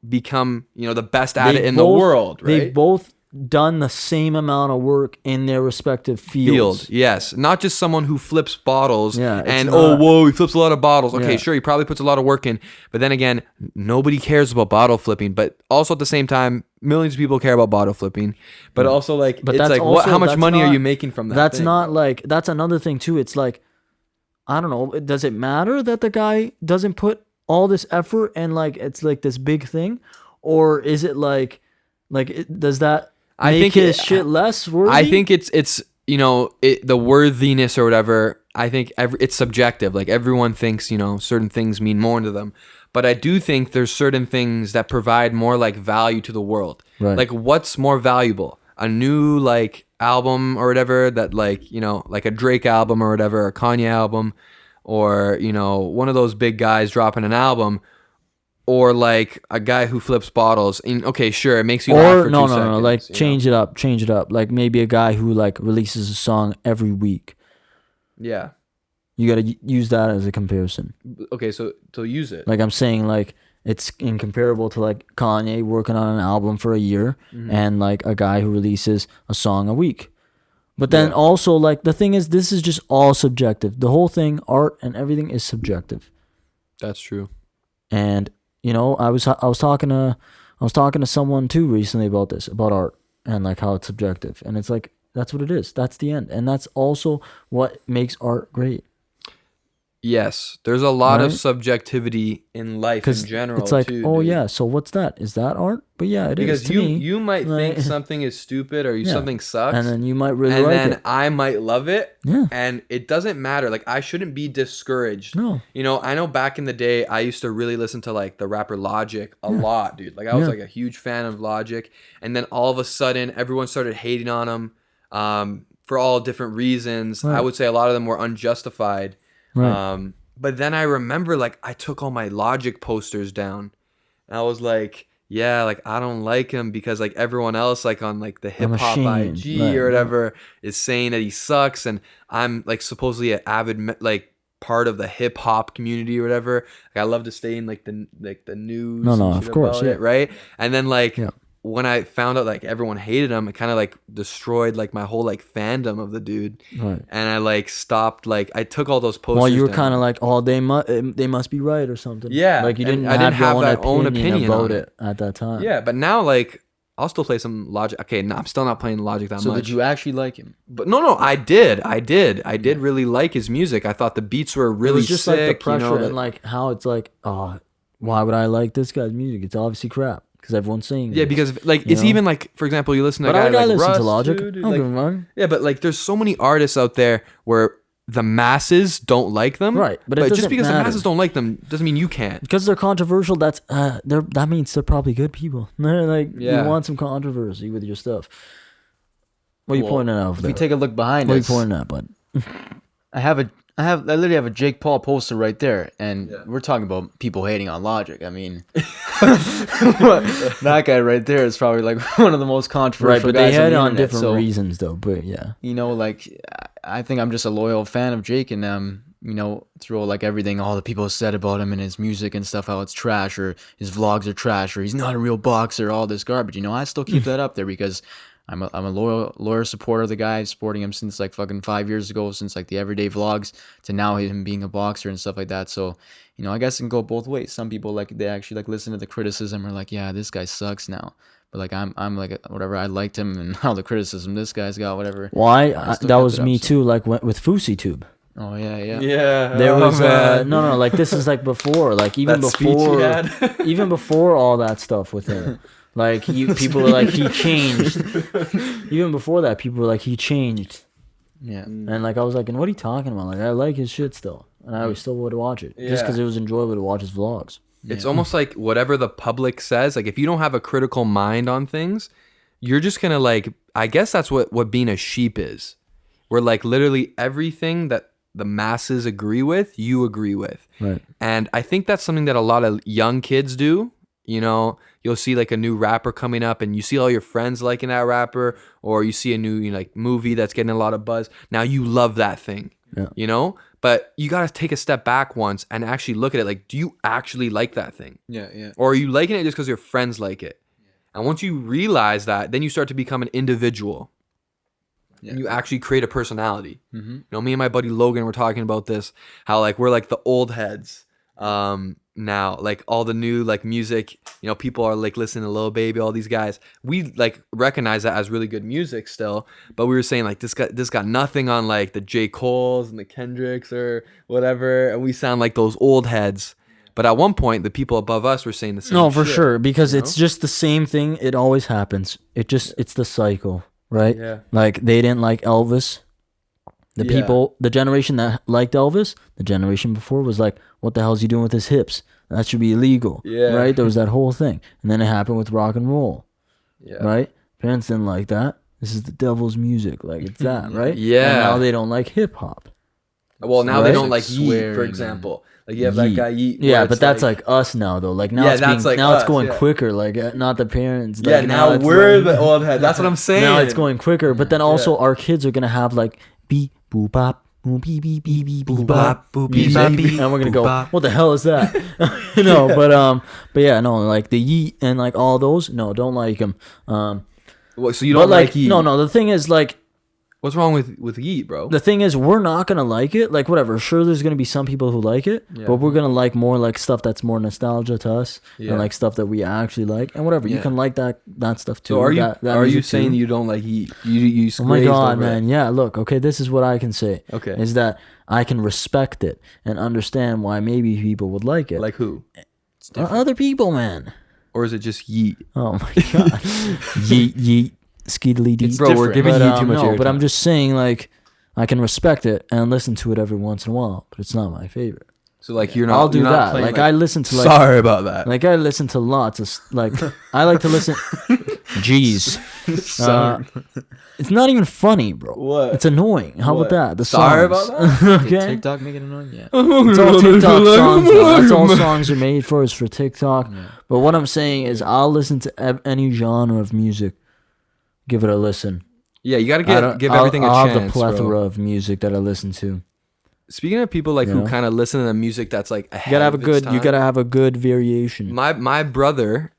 become, the best at They've it in the both- world, right? They've both done the same amount of work in their respective fields. Yes, not just someone who flips bottles Yeah, it's and not- whoa, he flips a lot of bottles. Okay, Yeah. sure, he probably puts a lot of work in, but then again, nobody cares about bottle flipping. But also at the same time, millions of people care about bottle flipping. But also like, But it's that's like, also, how much that's money are not- you making from that? That's thing? not like that's another thing too. It's like I don't know. Does it matter that the guy doesn't put all this effort and like it's like this big thing, or is it does that I make think his it- shit less worthy? I think it's the worthiness or whatever. I think it's subjective. Like everyone thinks certain things mean more to them, but I do think there's certain things that provide more like value to the world. Right. Like what's more valuable? A new like album or whatever that like like a Drake album or whatever, a Kanye album, or one of those big guys dropping an album. Or like a guy who flips bottles. And okay, sure, it makes you laugh or for no, 2 seconds. like you know? change it up. Like maybe a guy who like releases a song every week. Yeah. You gotta use that as a comparison. Okay, so use it. Like I'm saying, like it's incomparable to like Kanye working on an album for a year and like a guy who releases a song a week. But then also like the thing is, this is just all subjective. The whole thing, art and everything, is subjective. That's true. And you know, I was talking to someone too recently about this, about art and like how it's subjective. And it's like, that's what it is. That's the end. And that's also what makes art great. Yes, there's a lot of subjectivity in life in general. It's like, too, oh dude. yeah, so what's that? Is that art? But yeah, it is. Because To me, you might think like- something is stupid or something sucks, and then you might really and like then it. I might love it. Yeah. And it doesn't matter. Like, I shouldn't be discouraged. No. You know, I know back in the day, I used to really listen to like the rapper Logic a lot, dude. Like, I was like a huge fan of Logic, and then all of a sudden, everyone started hating on him for all different reasons. Right. I would say a lot of them were unjustified. Right. But then I remember, like, I took all my Logic posters down. And I was like, yeah, like, I don't like him because, like, everyone else, like, on, like, the hip-hop ashamed. IG Right. or whatever is saying that he sucks. And I'm, like, supposedly an avid, like, part of the hip-hop community or whatever. Like, I love to stay in, like, the news. No, and of shit course, about yeah. it, right? And then, like... Yeah. When I found out like everyone hated him, it kind of like destroyed like my whole like fandom of the dude. Right. And I like stopped, like I took all those posters. Well, you were down. kind of like, oh, they must be right or something. Yeah, like you and didn't I didn't have your that own opinion about on it at that time. Yeah, but now like I'll still play some Logic. Okay, no, I'm still not playing Logic that So much. did you actually like him? But no, I did really like his music. I thought the beats were It really was just sick. like the pressure you know, and like how it's like, oh, why would I like this guy's music? It's obviously crap because everyone's saying yeah, this, because like you it's know? even like, for example, you listen to But a I guy gotta like listen Russ, to Logic. dude, I don't like- give a fuck. yeah, but like there's so many artists out there where the masses don't like them. Right, but it just doesn't because the matter. masses don't like them doesn't mean you can't. Because they're controversial, that means they're probably good people. They're like, Yeah. you want some controversy with your stuff. What are you Well, pointing at over If there? we take a look behind What are you us, pointing at, bud? I literally have a Jake Paul poster right there, and we're talking about people hating on Logic. I mean, that guy right there is probably like one of the most Right, controversial but they guys had it on on the internet. different So, reasons, though. But yeah, you know, like I think I'm just a loyal fan of Jake, and you know, through like everything, all the people said about him and his music and stuff, how it's trash, or his vlogs are trash, or he's not a real boxer, all this garbage. You know, I still keep that up there because I'm a loyal supporter of the guy, supporting him since like fucking 5 years ago, since like the everyday vlogs to now him being a boxer and stuff like that. So, you know, I guess it can go both ways. Some people like they actually like listen to the criticism or like, yeah, this guy sucks now. But like I'm like whatever, I liked him and all the criticism this guy's got, whatever. why? still That kept was it up, me so. too. Like with FouseyTube. Oh yeah. Yeah, There was man. no, like this is like before, like even That speech he before, had. even before all that stuff with him. Like people were like he changed. Even before that, people were like he changed, Yeah. and like I was like, and what are you talking about? Like I like his shit still, and I still would watch it just because Yeah. it was enjoyable to watch his vlogs. It's almost like whatever the public says, like if you don't have a critical mind on things, you're just gonna like, I guess that's what being a sheep is. Where like literally everything that the masses agree with, you agree with. Right. And I think that's something that a lot of young kids do. You know, you'll see like a new rapper coming up and you see all your friends liking that rapper, or you see a new, you know, like movie that's getting a lot of buzz. Now you love that thing, Yeah. you know, but you got to take a step back once and actually look at it. Like, do you actually like that thing? Yeah. Or are you liking it just because your friends like it? And once you realize that, then you start to become an individual. And you actually create a personality. You know, me and my buddy Logan were talking about this, how like we're like the old heads now, like all the new like music, you know, people are like listening to Lil Baby, all these guys. We like recognize that as really good music still, but we were saying like this got nothing on like the J. Cole's and the Kendricks or whatever, and we sound like those old heads. But at one point, the people above us were saying the same. No, for shit, sure, because you it's know? just the same thing. It always happens. It's the cycle, right? Yeah. Like they didn't like Elvis. The Yeah. people, the generation that liked Elvis, the generation before was like, what the hell is he doing with his hips? That should be illegal. Yeah. Right? There was that whole thing. And then it happened with rock and roll. Yeah. Right? Parents didn't like that. This is the devil's music. Like it's that, right? Yeah. And now they don't like hip hop. Well, now they Right? don't like Yeat, Swearing for and- example. Like you have that Yeat. guy Yeat. Yeah, where but it's that's like us now though. Like now Yeah, it's that's being, like now it's us, going yeah. quicker. Like not the parents. Yeah, Like, now it's we're like- the old head. That's what I'm saying. Now it's going quicker, but then also our kids are gonna have like beep boop bop boom beep beep beep beep beep bop, bop, boop, beep beep, bop, beep, beep, and we're gonna boop, go. bop. What the hell is that? But yeah, no, like the Yeat and like all those. No, don't like them. What, so you But don't like like Yeat? no. The thing is like. What's wrong with Yeat, bro? The thing is, we're not gonna like it. Like, whatever. Sure, there's gonna be some people who like it, Yeah. but we're gonna like more like stuff that's more nostalgia to us, Yeah. and like stuff that we actually like, and whatever. You Yeah. can like that stuff too. So are you that are you music saying too. you don't like Yeat? You Oh my grazed god, over it. man! Yeah, look. Okay, this is what I can say. Okay. Is that I can respect it and understand why maybe people would like it. Like who? Other people, man. Or is it just Yeat? Oh my god. Yeet, skeedily deet. Bro, we're giving But, Yeat too much no, but I'm airtime. just saying, like, I can respect it and listen to it every once in a while, but it's not my favorite. So like you're not. I'll do you're not that. playing, Like, I listen to like, sorry about that. like I listen to lots of like, I like to listen. Jeez, it's not even funny, bro. What? It's annoying. How What? about that? The Sorry songs. about that? Did Okay. TikTok make it annoying? Yeah. It's all TikTok songs. Though. That's all songs are made for is for TikTok. But what I'm saying is, I'll listen to any genre of music. Give it a listen. Yeah, you gotta give everything a I'll chance, have the plethora bro. of music that I listen to. Speaking of people like You who know? kind of listen to the music that's like You ahead gotta have a of its good. You time. gotta have a good variation. My brother,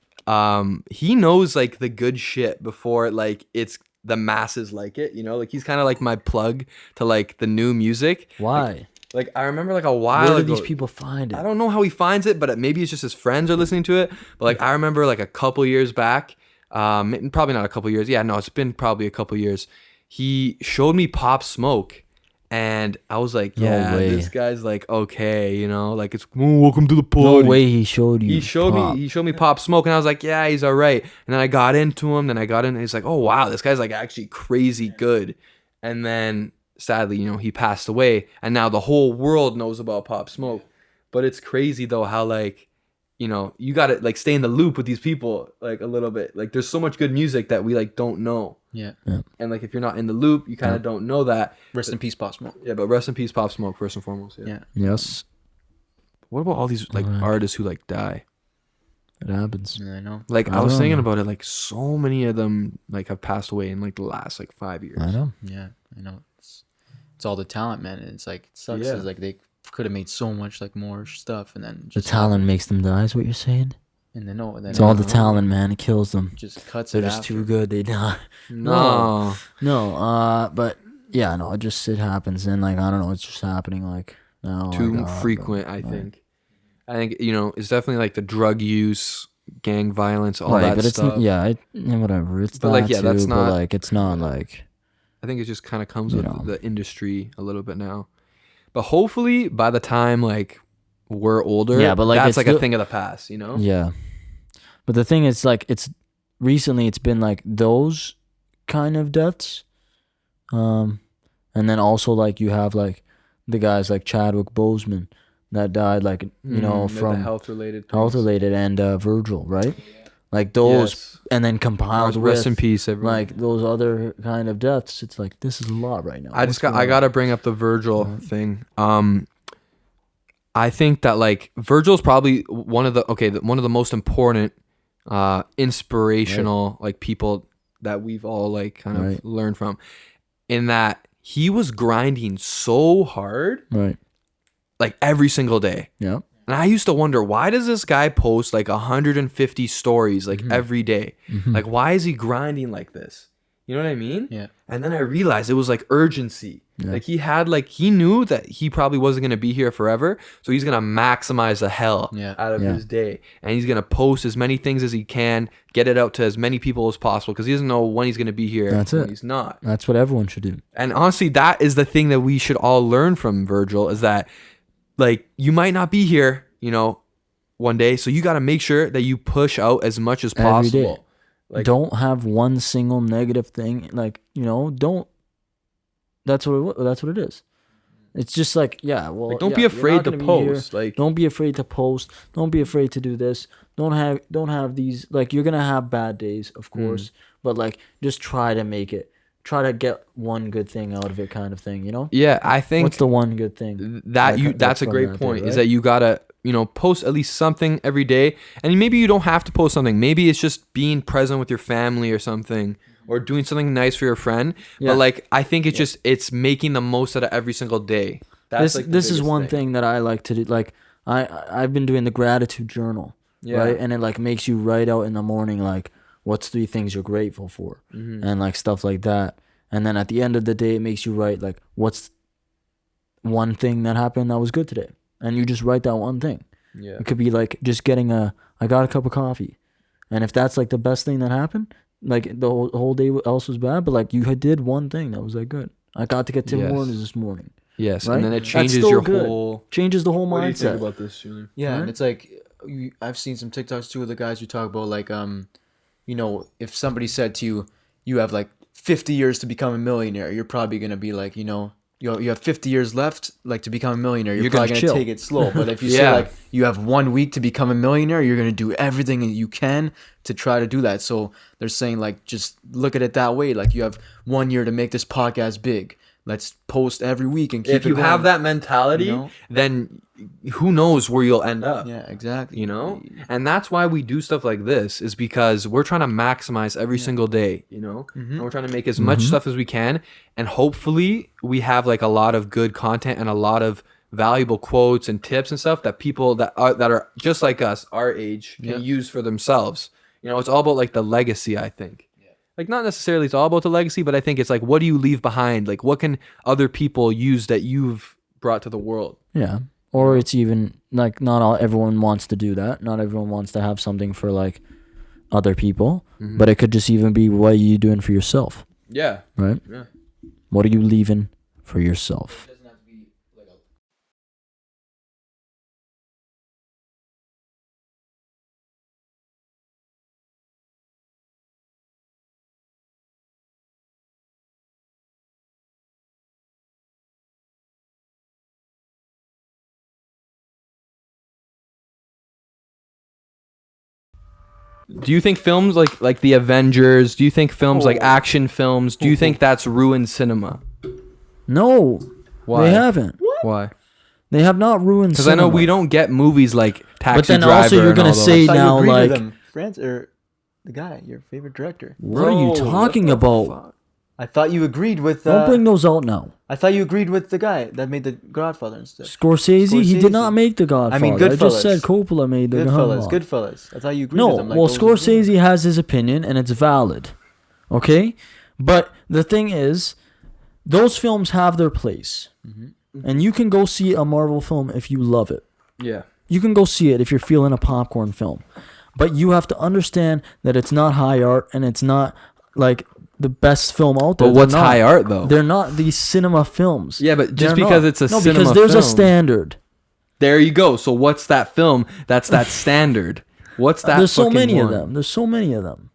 he knows like the good shit before like it's the masses like it. You know, like he's kind of like my plug to like the new music. Why? Like I remember like a while Where do ago. these people find it? I don't know how he finds it, but maybe it's just his friends are listening to it. But like I remember like a couple years back, probably not a couple years. Yeah, no, it's been probably a couple years. He showed me Pop Smoke, and I was like, No yeah, way. this guy's like okay, you know, like it's welcome to the No party. way he showed you. He showed Pop. me Pop Smoke, and I was like, yeah, he's all right. And then I got into him, and he's like, oh wow, this guy's like actually crazy good. And then sadly, you know, he passed away, and now the whole world knows about Pop Smoke. But it's crazy though how like, you know, you gotta like stay in the loop with these people like a little bit. Like there's so much good music that we like don't know. Yeah. And like if you're not in the loop, you kind of don't know that. Rest in peace, Pop Smoke. Yeah, but rest in peace, Pop Smoke, first and foremost. Yeah. Yeah. Yes, What about all these like artists who like die? it happens. Yeah, I know. Like I I was don't thinking know. about it, like so many of them like have passed away in like the last like 5 years. I know. Yeah, I know. It's all the talent, man. And it's like it sucks. Yeah. Is like they could have made so much like more stuff, and then The just talent makes them die. Is what you're saying? and then no, then It's all the talent, man. It kills them. just cuts They're it just after. too good. They die. No. No. But yeah, no. It happens, and like I don't know. It's just happening like now. Too like, but, frequent, I like, think. I think, you know, it's definitely like the drug use, gang violence, all right, that but stuff. it's yeah, whatever. It's But, that like, yeah, too, that's but not- like it's not like I think it just kind of comes You with know. the industry a little bit now. But hopefully by the time like we're older, Yeah, but, like, that's it's like a still- thing of the past, you know? yeah. But the thing is, like, it's recently it's been like those kind of deaths, and then also like you have like the guys like Chadwick Boseman that died like you know from health related. health related and Virgil, right? Like those, Yes. and then compiled Rest with in peace, everyone. like those other kind of deaths. It's like this is a lot right now. I gotta bring up the Virgil thing. I think that like Virgil's probably one of the most important inspirational like people that we've all like kind of Right. learned from, in that he was grinding so hard right. like every single day. Yeah. And I used to wonder, why does this guy post like 150 stories like Mm-hmm. every day? Like, why is he grinding like this? You know what I mean? Yeah. And then I realized it was like urgency. Yeah. Like he knew that he probably wasn't going to be here forever. So he's going to maximize the hell out of Yeah. his day. And he's going to post as many things as he can, get it out to as many people as possible, because he doesn't know when he's going to be here That's when it. he's not. That's what everyone should do. And honestly, that is the thing that we should all learn from Virgil, is that like you might not be here, you know, one day. So you got to make sure that you push out as much as Every day. possible. Like, Don't have one single negative thing. Like, you know, don't. That's what it is. It's just like, yeah, well, like, don't yeah, be you're afraid not to gonna be here. post. Like, Don't be afraid to post. Don't be afraid to do this. Don't have these, like, you're gonna have bad days, of course, but like just try to make it. Try to get one good thing out of it, kind of thing, you know? yeah, I think What's the one good thing? that's a from great that point, day, is right? that you gotta post at least something every day. And maybe you don't have to post something. Maybe it's just being present with your family or something, or doing something nice for your friend. Yeah. But like, I think it's making the most out of every single day. That's This is one thing that I like to do. Like I've been doing the gratitude journal, right? And it like makes you write out in the morning like what's 3 things you're grateful for, and like stuff like that. And then at the end of the day, it makes you write like what's one thing that happened that was good today, and you just write that one thing. Yeah, it could be like just getting I got a cup of coffee, and if that's like the best thing that happened, like the whole day else was bad, but like you did one thing that was like good. I got to get Tim Hortons this morning. Yes, right? And then it changes your whole changes the whole mindset. What do you think about this, Julien? Yeah, Right? and it's like I've seen some TikToks too of the guys who talk about like if somebody said to you, you have like 50 years to become a millionaire, you're probably gonna be like, you have 50 years left like to become a millionaire. You're probably gonna take it slow. But if you say like you have 1 week to become a millionaire, you're gonna do everything you can to try to do that. So they're saying like just look at it that way. Like you have 1 year to make this podcast big. Let's post every week and keep it going. If you have that mentality, then who knows where you'll end up. Yeah, exactly. And that's why we do stuff like this, is because we're trying to maximize every single day, and we're trying to make as much stuff as we can. And hopefully we have like a lot of good content and a lot of valuable quotes and tips and stuff that people that are just like us, our age, can use for themselves. It's all about like the legacy, I think. Like, not necessarily it's all about the legacy, but I think it's like, what do you leave behind? Like, what can other people use that you've brought to the world? Yeah. Or it's even like everyone wants to do that. Not everyone wants to have something for like other people, but it could just even be what are you doing for yourself? Yeah. Right? Yeah. What are you leaving for yourself? Do you think films like the Avengers, do you think films like action films, do you think that's ruined cinema? No. Why? They haven't. Why? They have not ruined Because cinema. I know we don't get movies like Taxi But then Driver. also you're and gonna all those. say I thought now you agreed like with them. France or the guy, your favorite director. what are you talking about? I thought you agreed with. Don't bring those out now. I thought you agreed with the guy that made the Godfather and stuff. Scorsese, he did not make the Godfather. I mean, I just Goodfellas. said Coppola made the Godfather. Goodfellas. I thought you agreed with him. No, well, Scorsese has his opinion and it's valid, okay? But the thing is, those films have their place, and you can go see a Marvel film if you love it. Yeah. You can go see it if you're feeling a popcorn film, but you have to understand that it's not high art and it's not like the best film out there. But what's high art though? They're not these cinema films. Yeah, but just They're because not. it's a no, cinema because there's film. a standard. There you go. So what's that film? That's that standard. What's that? There's so fucking many of one? them. There's so many of them.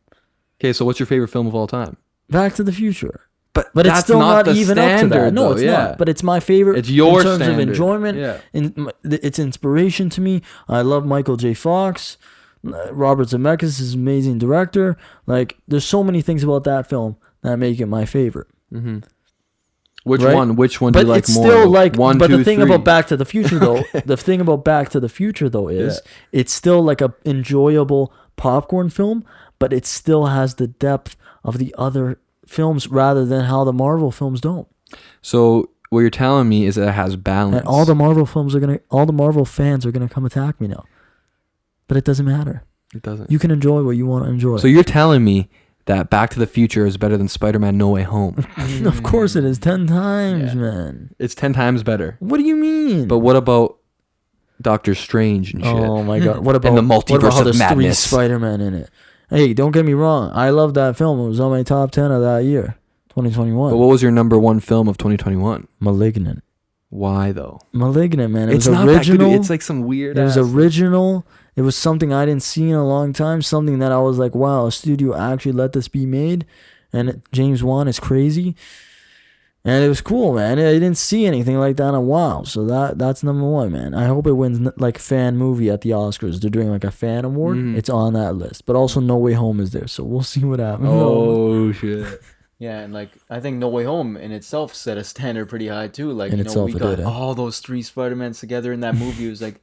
Okay, so what's your favorite film of all time? Back to the Future. But But it's that's still not the even up to standard, that. No, though, it's yeah. not. But it's my favorite. It's your in terms standard. of enjoyment. Yeah. It's inspiration to me. I love Michael J. Fox. Robert Zemeckis is an amazing director. Like, there's so many things about that film that make it my favorite. Which Right? one? Which one But do you like it's more? still like. One, but two, the thing three. about Back to the Future, though, is it's still like a enjoyable popcorn film, but it still has the depth of the other films rather than how the Marvel films don't. So what you're telling me is that it has balance. And all the Marvel fans are gonna come attack me now. But it doesn't matter. It doesn't. You can enjoy what you want to enjoy. So you're telling me that Back to the Future is better than Spider-Man No Way Home? Of course it is 10 times, man. It's 10 times better. What do you mean? But what about Doctor Strange and shit? Oh my god. What about the multiverse what about how of there's madness? 3 Spider-Man in it? Hey, don't get me wrong. I love that film. It was on my top 10 of that year, 2021. But what was your number one film of 2021? Malignant. Why though? Malignant, man. It It's was not original. that good. It's like some weird. It was ass- original. It was something I didn't see in a long time. Something that I was like, wow, a studio actually let this be made. And James Wan is crazy. And it was cool, man. I didn't see anything like that in a while. So that's number one, man. I hope it wins like fan movie at the Oscars. They're doing like a fan award. It's on that list. But also No Way Home is there. So we'll see what happens. Oh shit. Yeah, and like I think No Way Home in itself set a standard pretty high too. Like In you know itself we it got did, all those 3 Spider-Mans together in that movie. It was like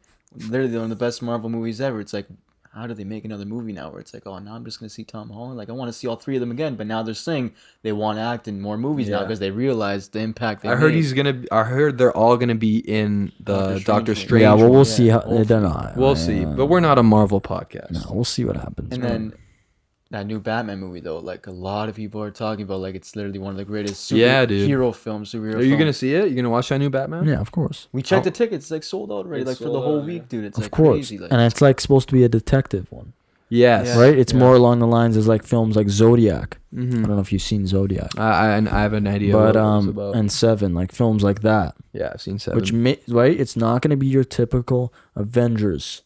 literally one of the best Marvel movies ever. It's like, how do they make another movie now where it's like, oh, now I'm just gonna see Tom Holland. Like I want to see all three of them again, but now they're saying they want to act in more movies now because they realize the impact. I heard they're all gonna be in the Doctor Strange. Yeah, well, we'll see how they're not. We'll see, but we're not a Marvel podcast. No, we'll see what happens. And then that new Batman movie though, like a lot of people are talking about, like it's literally one of the greatest superhero films. Are you gonna see it? You gonna watch that new Batman? Yeah, of course. We checked the tickets, like sold out already, like for the whole week, dude. It's of like course, crazy. Like, and it's like supposed to be a detective one. Yes. Right? It's more along the lines as like films like Zodiac. I don't know if you've seen Zodiac. I have an idea. But what it's about. and Seven, like films like that. Yeah, I've seen Seven. Which right? It's not going to be your typical Avengers.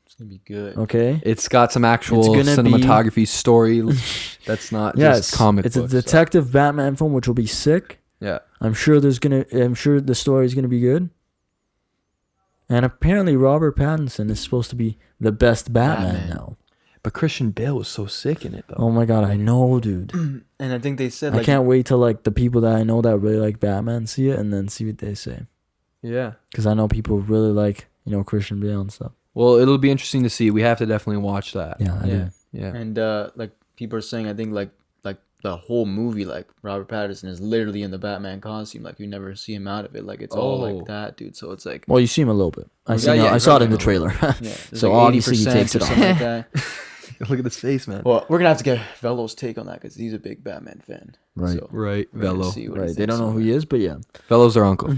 it's gonna be good. Okay? It's got some actual cinematography story. That's not just comic it's books, a detective Batman film which will be sick. Yeah. I'm sure the story is going to be good. And apparently Robert Pattinson is supposed to be the best Batman now. But Christian Bale was so sick in it, though. Oh my god, I know, dude. And I think they said I can't wait till like the people that I know that really like Batman see it and then see what they say. Yeah. Because I know people really like, Christian Bale and stuff. Well, it'll be interesting to see. We have to definitely watch that. Yeah, I do. Yeah. And like people are saying, I think like the whole movie, like Robert Pattinson is literally in the Batman costume. Like you never see him out of it. Like it's all like that, dude. So it's like. Well, you see him a little bit. I saw it in the trailer. So like obviously he takes it off. Like that. Look at his face, man. Well, we're gonna have to get Velo's take on that because he's a big Batman fan. Right. So Right. Velo. Right. They don't know who he is, but yeah. Velo's their uncle.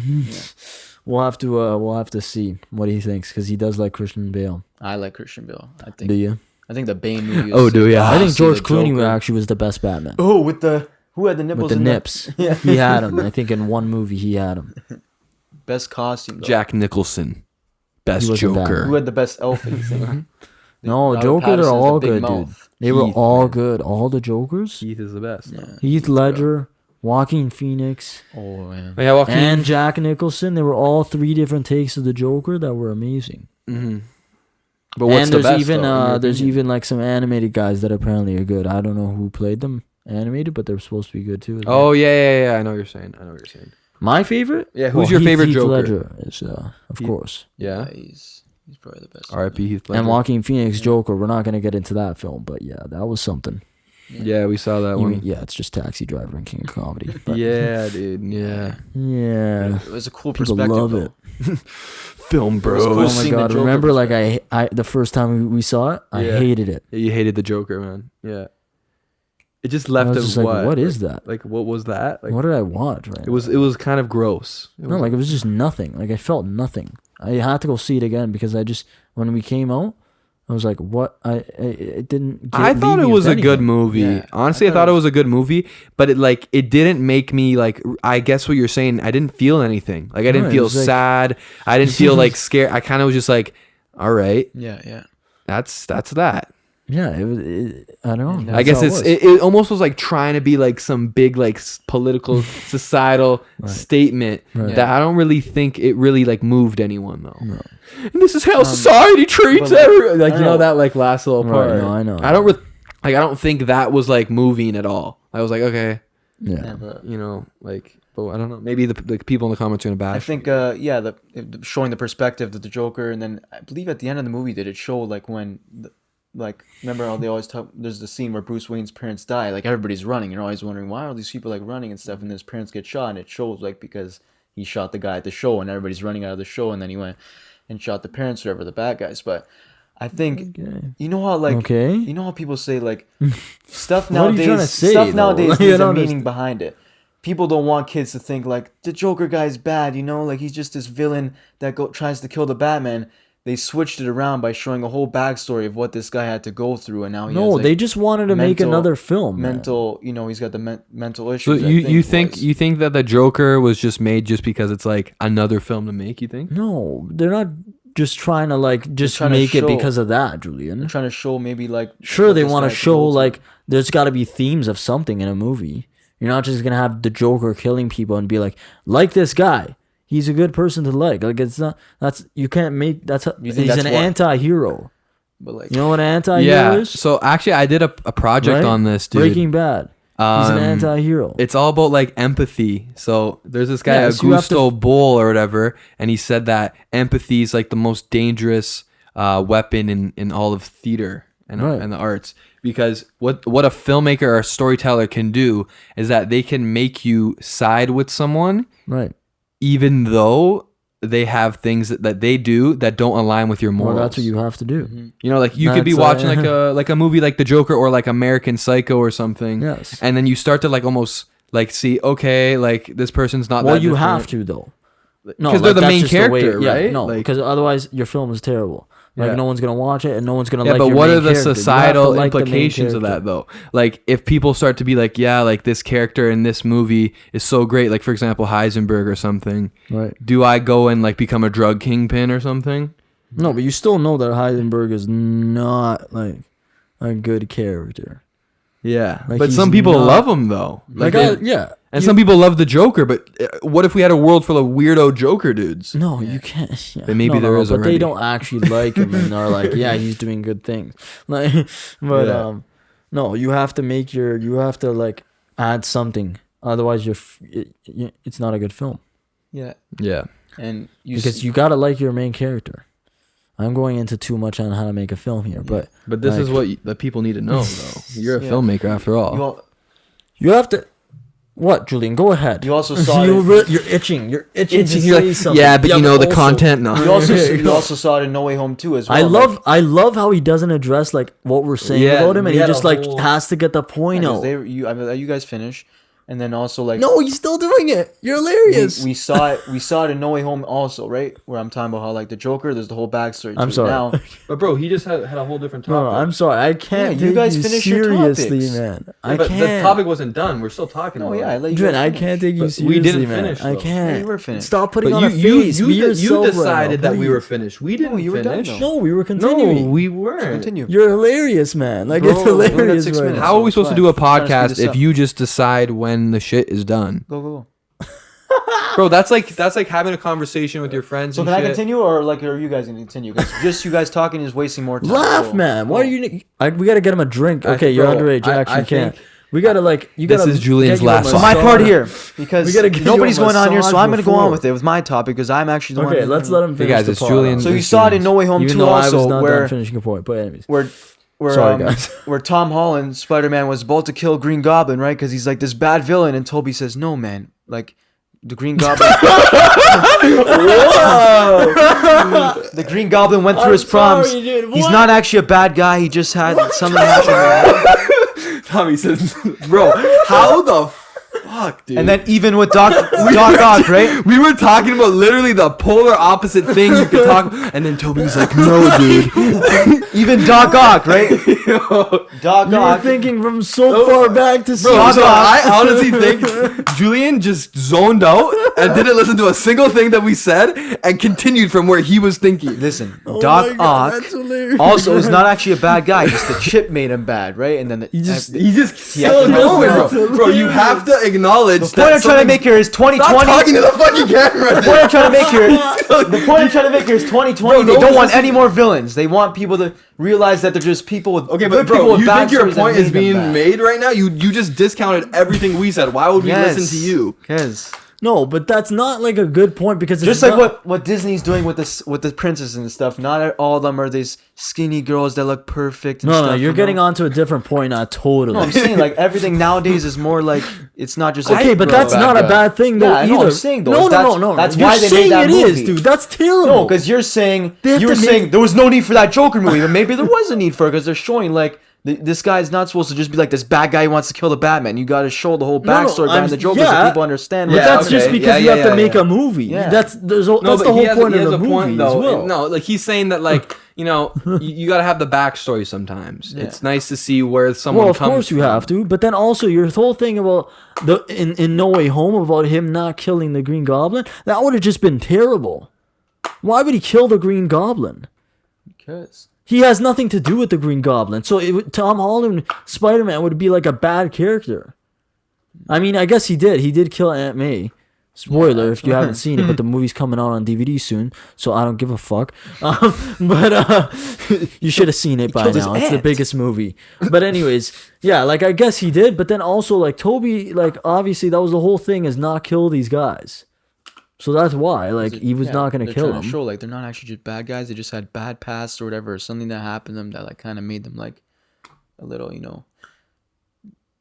We'll have to see what he thinks because he does like Christian Bale. I like Christian Bale. I think. Do you? I think the Bane movie. Do you? I think See George the Clooney Joker. actually was the best Batman. Oh, with the who had the nipples? With the in nips. Yeah. He had him. I think in one movie he had him. Best costume. Though. Jack Nicholson. Best He wasn't Joker. Who had the best elf face? No, Robert Joker, they're Pattinson's all the big good, dude. mouth. They were Heath, all man. good. All the Jokers. Keith is the best. Yeah. Heath Ledger, Joaquin Phoenix, Oh man. Yeah, Joaquin. and Jack Nicholson. They were all three different takes of the Joker that were amazing. Mm-hmm. But what's And the there's best, even though, in your there's opinion? even like some animated guys that apparently are good. I don't know who played them animated, but they're supposed to be good too. as well. Oh, yeah. I know what you're saying. My favorite? Yeah, who's your Heath- favorite Heath Joker? Ledger is, of course. Yeah. He's probably the best. R.I.P. Heath Ledger. And Joaquin Phoenix Joker. We're not gonna get into that film, but yeah, that was something. Yeah, we saw that You one. mean- yeah, it's just Taxi Driver and King of Comedy. but- Yeah, dude. Yeah. yeah. It was a cool People perspective. love though. it. Film bros. cool Oh my seeing the god! Joker Remember, like I the first time we saw it, I Yeah. hated it. You hated the Joker, man. Yeah. It just I left was us just like, what? what is that? Like, what was that? Like, What did I watch? Right? it was kind of gross. It no, was- like it was just nothing. Like I felt nothing. I had to go see it again because I just when we came out, I was like, what? It didn't. I thought it was a good movie. Yeah, Honestly, I thought it was a good movie, but it didn't make me like. I guess what you're saying. I didn't feel anything. Like I didn't No, it feel was like- sad. I didn't feel like scared. I kind of was just like, all right, Yeah. that's that. Yeah, it was. I don't know. I guess That's how it almost was like trying to be like some big like political societal statement Right. that I don't really think it really like moved anyone though. No. And this is how society treats but, like, everyone. Like I you know know. that like last little Right, part. no, I know. I don't think that was like moving at all. I was like, okay, Yeah. you know, like, but I don't know. Maybe the people in the comments are gonna bash. I think showing the perspective of the Joker, and then I believe at the end of the movie did it show like when remember how they always talk, there's the scene where Bruce Wayne's parents die, like everybody's running, and you're always wondering why are these people like running and stuff, and his parents get shot, and it shows like because he shot the guy at the show and everybody's running out of the show, and then he went and shot the parents, whatever, the bad guys. But I think you know how like you know how people say like stuff What are you trying to nowadays say, stuff though? nowadays Like, needs I a don't meaning behind it. People don't want kids to think like the Joker guy's bad, you know, like he's just this villain that tries to kill the Batman. They switched it around by showing a whole backstory of what this guy had to go through, and now he has, like, they just wanted to make another film. man. you know, he's got the mental so issues. you think that the Joker was just made just because it's like another film to make? You think? No, they're not just trying to like just trying to make it show- because of that, They're Julian. trying to show maybe like Sure, what they this want guy to had show go through. like there's got to be themes of something in a movie. You're not just gonna have the Joker killing people and be like this guy. He's a good person to like. Like it's not. That's you can't make. That's You he's think that's an what- anti-hero. But like You know what an anti-hero Yeah. is? So actually, I did a project Right? on this, dude. Breaking Bad. He's an anti-hero. It's all about like empathy. So there's this guy, Yeah, so you have to Augusto Boll or whatever, and he said that empathy is like the most dangerous weapon in all of theater and the arts, because what a filmmaker or a storyteller can do is that they can make you side with someone, Right. even though they have things that they do that don't align with your morals. Well, that's what you have to do. You know, like you could be That's, watching like a movie like The Joker or like American Psycho or something. Yes. And then you start to like almost like see, okay, like this person's not Well, that you different. have to though. No, because they're the that's main just the way- character, right? No, Like- because otherwise your film is terrible. Like Yeah. no one's gonna watch it, and no one's gonna Yeah, like. but your what main are the character. You have to societal like the main implications of character. that though? Like if people start to be like, yeah, like this character in this movie is so great, like for example Heisenberg or something. Right. Do I go and like become a drug kingpin or something? No, but you still know that Heisenberg is not like a good character. Yeah, Like, but he's some people not- love him though. Like, they- and some people love the Joker. But what if we had a world full of weirdo Joker dudes? No, you can't. Yeah. Then maybe there is but already. they don't actually like him and are like, yeah, he's doing good things. Like, but Yeah. no, you have to like add something. Otherwise, it's not a good film Yeah. Yeah. And because you gotta like your main character. I'm going into too much on how to make a film here, but But this is like, what the people need to know, though. You're a Yeah. filmmaker after all. you have to. What, Julian? Go ahead. You also saw you're itching. You're itching to You're say like, something. yeah, but you know the also- content. No. you also saw it in No Way Home too as well. I love how he doesn't address like what we're saying Yeah, about him, and we he had a just like whole- has to get the point out. You guys finish, and then also like No, he's still doing it. You're hilarious. we saw it in No Way Home also, right? Where I'm talking about how like the Joker, there's the whole backstory. I'm to sorry. It. Now, But bro, he just had a whole different No, topic. I'm sorry. I can't. Yeah, you take guys you finish your seriously, topics. man. Yeah, I but can't. the topic wasn't done. We're still talking about I it. let you Julian, guys I finish. can't take you But seriously, we didn't man. finish, I though. can't. Yeah, you were finished. Stop putting But on you, a face. Be you yourself right decided now, that we were please. finished. We didn't you were done, finish. though. No, we were continuing. No, we weren't. Continue. You're hilarious, man. Like Bro, it's we only got hilarious 6 right minutes. now. How are we It's supposed to fine. do a I'm trying to speed podcast this if up. you just decide when the shit is done? Go. Bro, that's like having a conversation with your friends. So and can I shit. continue, or like are you guys gonna continue? Because just you guys talking is wasting more time. Laugh, So- man. Why are you? We gotta get him a drink. I- Okay, you're bro, underage. I Actually, can't. think We gotta like. You this gotta. is Julian's get you a last So my song. part massage. here, because We gotta get you nobody's a going on here, so massage I'm gonna go on before. with it with my topic because I'm actually the one. Okay, let's let him finish. guys, the it's part. Julian's- So you saw it in No Way Home Even too, though I was also not done where finishing a point, but anyways. where Sorry, guys. where Tom Holland, Spider-Man, was about to kill Green Goblin, right? Because he's like this bad villain, and Toby says, "No, man, like the Green Goblin." The Green Goblin went through his sorry, proms. dude, He's what? not actually a bad guy. He just had something happen. Tommy says, "Bro, how the fuck, dude?" And then even with Doc Ock, right? we were talking about literally the polar opposite thing you could talk. And then Toby was like, "No, dude." Even Doc Ock, right? Doc You were Ock. thinking from so far back to Bro, Doc so Ock. I honestly think Julien just zoned out and didn't listen to a single thing that we said and continued from where he was thinking. Listen, Oh Doc my God, Ock that's hilarious. also is not actually a bad guy. Just the chip made him bad, right? And then He just Yeah, still that's going, hilarious. bro. Bro, you have to acknowledge the point I'm trying to make here is 2020. Stop talking to the fucking camera. The point I'm trying to make here. The point I'm trying to make here is 2020. Bro, They no don't one's want listening. any more villains. They want people to realize that they're just people with Okay, good but people bro, with you bad think your stories that point is made them being bad. made right now? You just discounted everything we said. Why would we Yes. listen to you? Yes. No, but that's not like a good point because it's Just like not, what Disney's doing with the princesses and stuff. Not all of them are these skinny girls that look perfect. And No, stuff, no, you're you getting know? onto a different point. Not totally. No, I'm saying like everything nowadays is more like it's not just. Okay, but that's not a bad thing though Yeah, I know, either. I'm saying, though, no, is no. that's You're why they made saying that it is, movie. dude. That's terrible. No, because you're saying They have you were to make- saying there was no need for that Joker movie, but maybe there was a need for it because they're showing like this guy's not supposed to just be like this bad guy who wants to kill the Batman. You got to show the whole No, backstory behind the Joker so people understand. But what that's happened. just okay. because Yeah, you have yeah, to make yeah. a movie. Yeah. That's the whole but point he has of a the movie point, as though. well. No, like he's saying that like you know you got to have the backstory sometimes. Yeah. It's nice to see where someone Well, of comes course you from. have to, but then also your whole thing about in No Way Home about him not killing the Green Goblin, that would have just been terrible. Why would he kill the Green Goblin? Because He has nothing to do with the Green Goblin. So Tom Holland, Spider-Man would be like a bad character. I mean, I guess he did. He did kill Aunt May, Spoiler if you haven't seen it, but the movie's coming out on DVD soon, so I don't give a fuck. But you should have seen it by now. It's the biggest movie. But anyways, yeah, like I guess he did, but then also like Toby, like obviously that was the whole thing, is not kill these guys. So that's why, like, he was not gonna kill them. Show like they're not actually just bad guys. They just had bad pasts or whatever, or something that happened to them that like kind of made them like a little,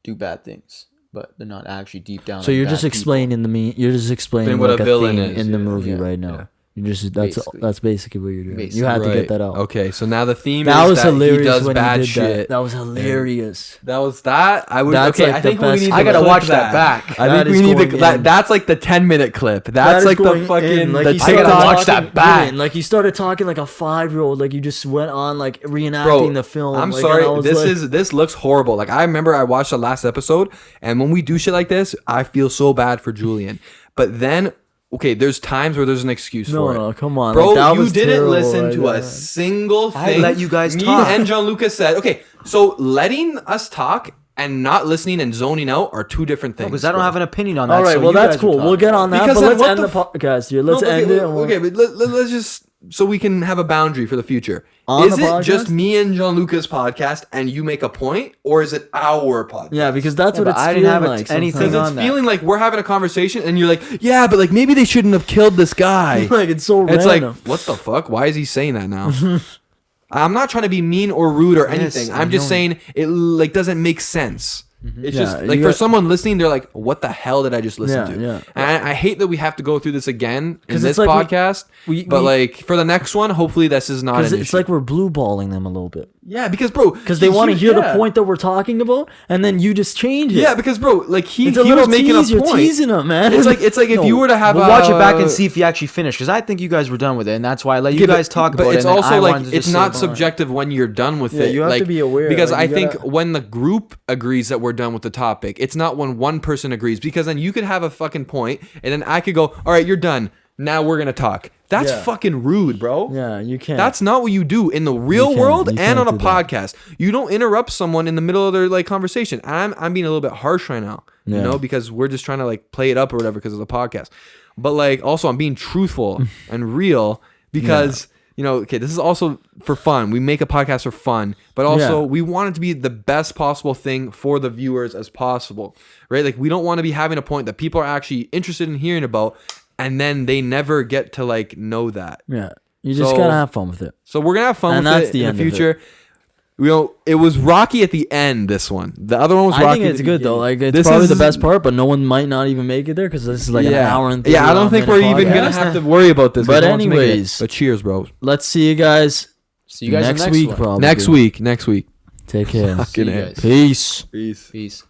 do bad things. But they're not actually deep down. So you're just explaining you're just explaining what like a a villain theme is. in the movie Yeah. right now. Yeah. You just that's basically what you're doing. Basically. You had to get that out. Okay, so now the theme That is was that hilarious he does when bad he did shit. that was hilarious. That was that. I would. That's Okay, like I the think we best need. clip. I I gotta clip watch that back. I That think we is need going to. in. That's like the 10-minute clip. That That's is like the going fucking. in. Like, the he I gotta started watch that talking- back. Julien, like he started talking like a 5-year-old. Like you just went on like reenacting Bro, the film. I'm like, sorry. and I was This looks horrible. Like I remember I watched the last episode, and when we do shit like this, I feel so bad for Julien. But then, okay, there's times where there's an excuse for it. No, come on, Bro. like, that You was didn't terrible, listen like to that. a single I thing. let you guys Me talk. and Gianluca said, okay, so letting us talk and not listening and zoning out are two different things. Because I don't bro. have an opinion on that. All right, so well you that's guys are cool. We'll talking. get on that. Because But then let's what end the the podcast here. Let's No, but end it. and we'll- Okay, but let's just so we can have a boundary for the future. On Is the it podcast? just me and Gianluca's podcast and you make a point, or is it our podcast? Yeah, because that's what but it's I didn't feeling have like. anything sometimes. Because on it's that. feeling like we're having a conversation and you're like, yeah, but like maybe they shouldn't have killed this guy. Like it's so It's random. like, what the fuck? Why is he saying that now? I'm not trying to be mean or rude or anything. I I'm just know. saying it like doesn't make sense. It's Yeah, just like you for got- someone listening, they're like, "What the hell did I just listen Yeah, to?" yeah. And I hate that we have to go through this again in 'Cause this it's like podcast. But we- like for the next one, hopefully this is not Because an it's issue. like we're blue balling them a little bit. Yeah, because bro, Because they want to hear yeah. the point that we're talking about, and then you just change it. Yeah, because bro, like he it's a was little making tease. a You're point. teasing them, man. It's like if you were to have We'll watch it back and see if you actually finished. Because I think you guys were done with it, and that's why I let you Yeah, guys talk but about it's it. and then also I like wanted to it's just not say, subjective when you're done with Yeah, it. you have to like, be aware, because like, I you think gotta- when the group agrees that we're done with the topic, it's not when one person agrees. Because then you could have a fucking point, and then I could go, "All right, you're done. Now we're gonna talk." That's Yeah. fucking rude, bro. Yeah, you can't. That's not what you do in the real can't- world you and can't on a do that. podcast. You don't interrupt someone in the middle of their like conversation. I'm being a little bit harsh right now, you Yeah. know, because we're just trying to like play it up or whatever because of the podcast. But like also I'm being truthful and real because you know, okay, this is also for fun. We make a podcast for fun, but also Yeah. we want it to be the best possible thing for the viewers as possible, right? Like we don't want to be having a point that people are actually interested in hearing about, and then they never get to like know that. Yeah, you just So- gotta have fun with it. So we're gonna have fun And with that's it the in end the of future. You know, it was rocky at the end. This one, the other one was rocky. I think at it's the good though. beginning. Like it's This probably is- the best part, but no one might not even make it there because this is like an hour and 30 yeah. I don't think we're even gonna podcast. have to worry about this. 'cause But no one's making it. anyways. but cheers, bro. Let's see you guys. See you guys next in the next week, one. probably. Next week. Take care. See you guys. Peace. Peace. Peace.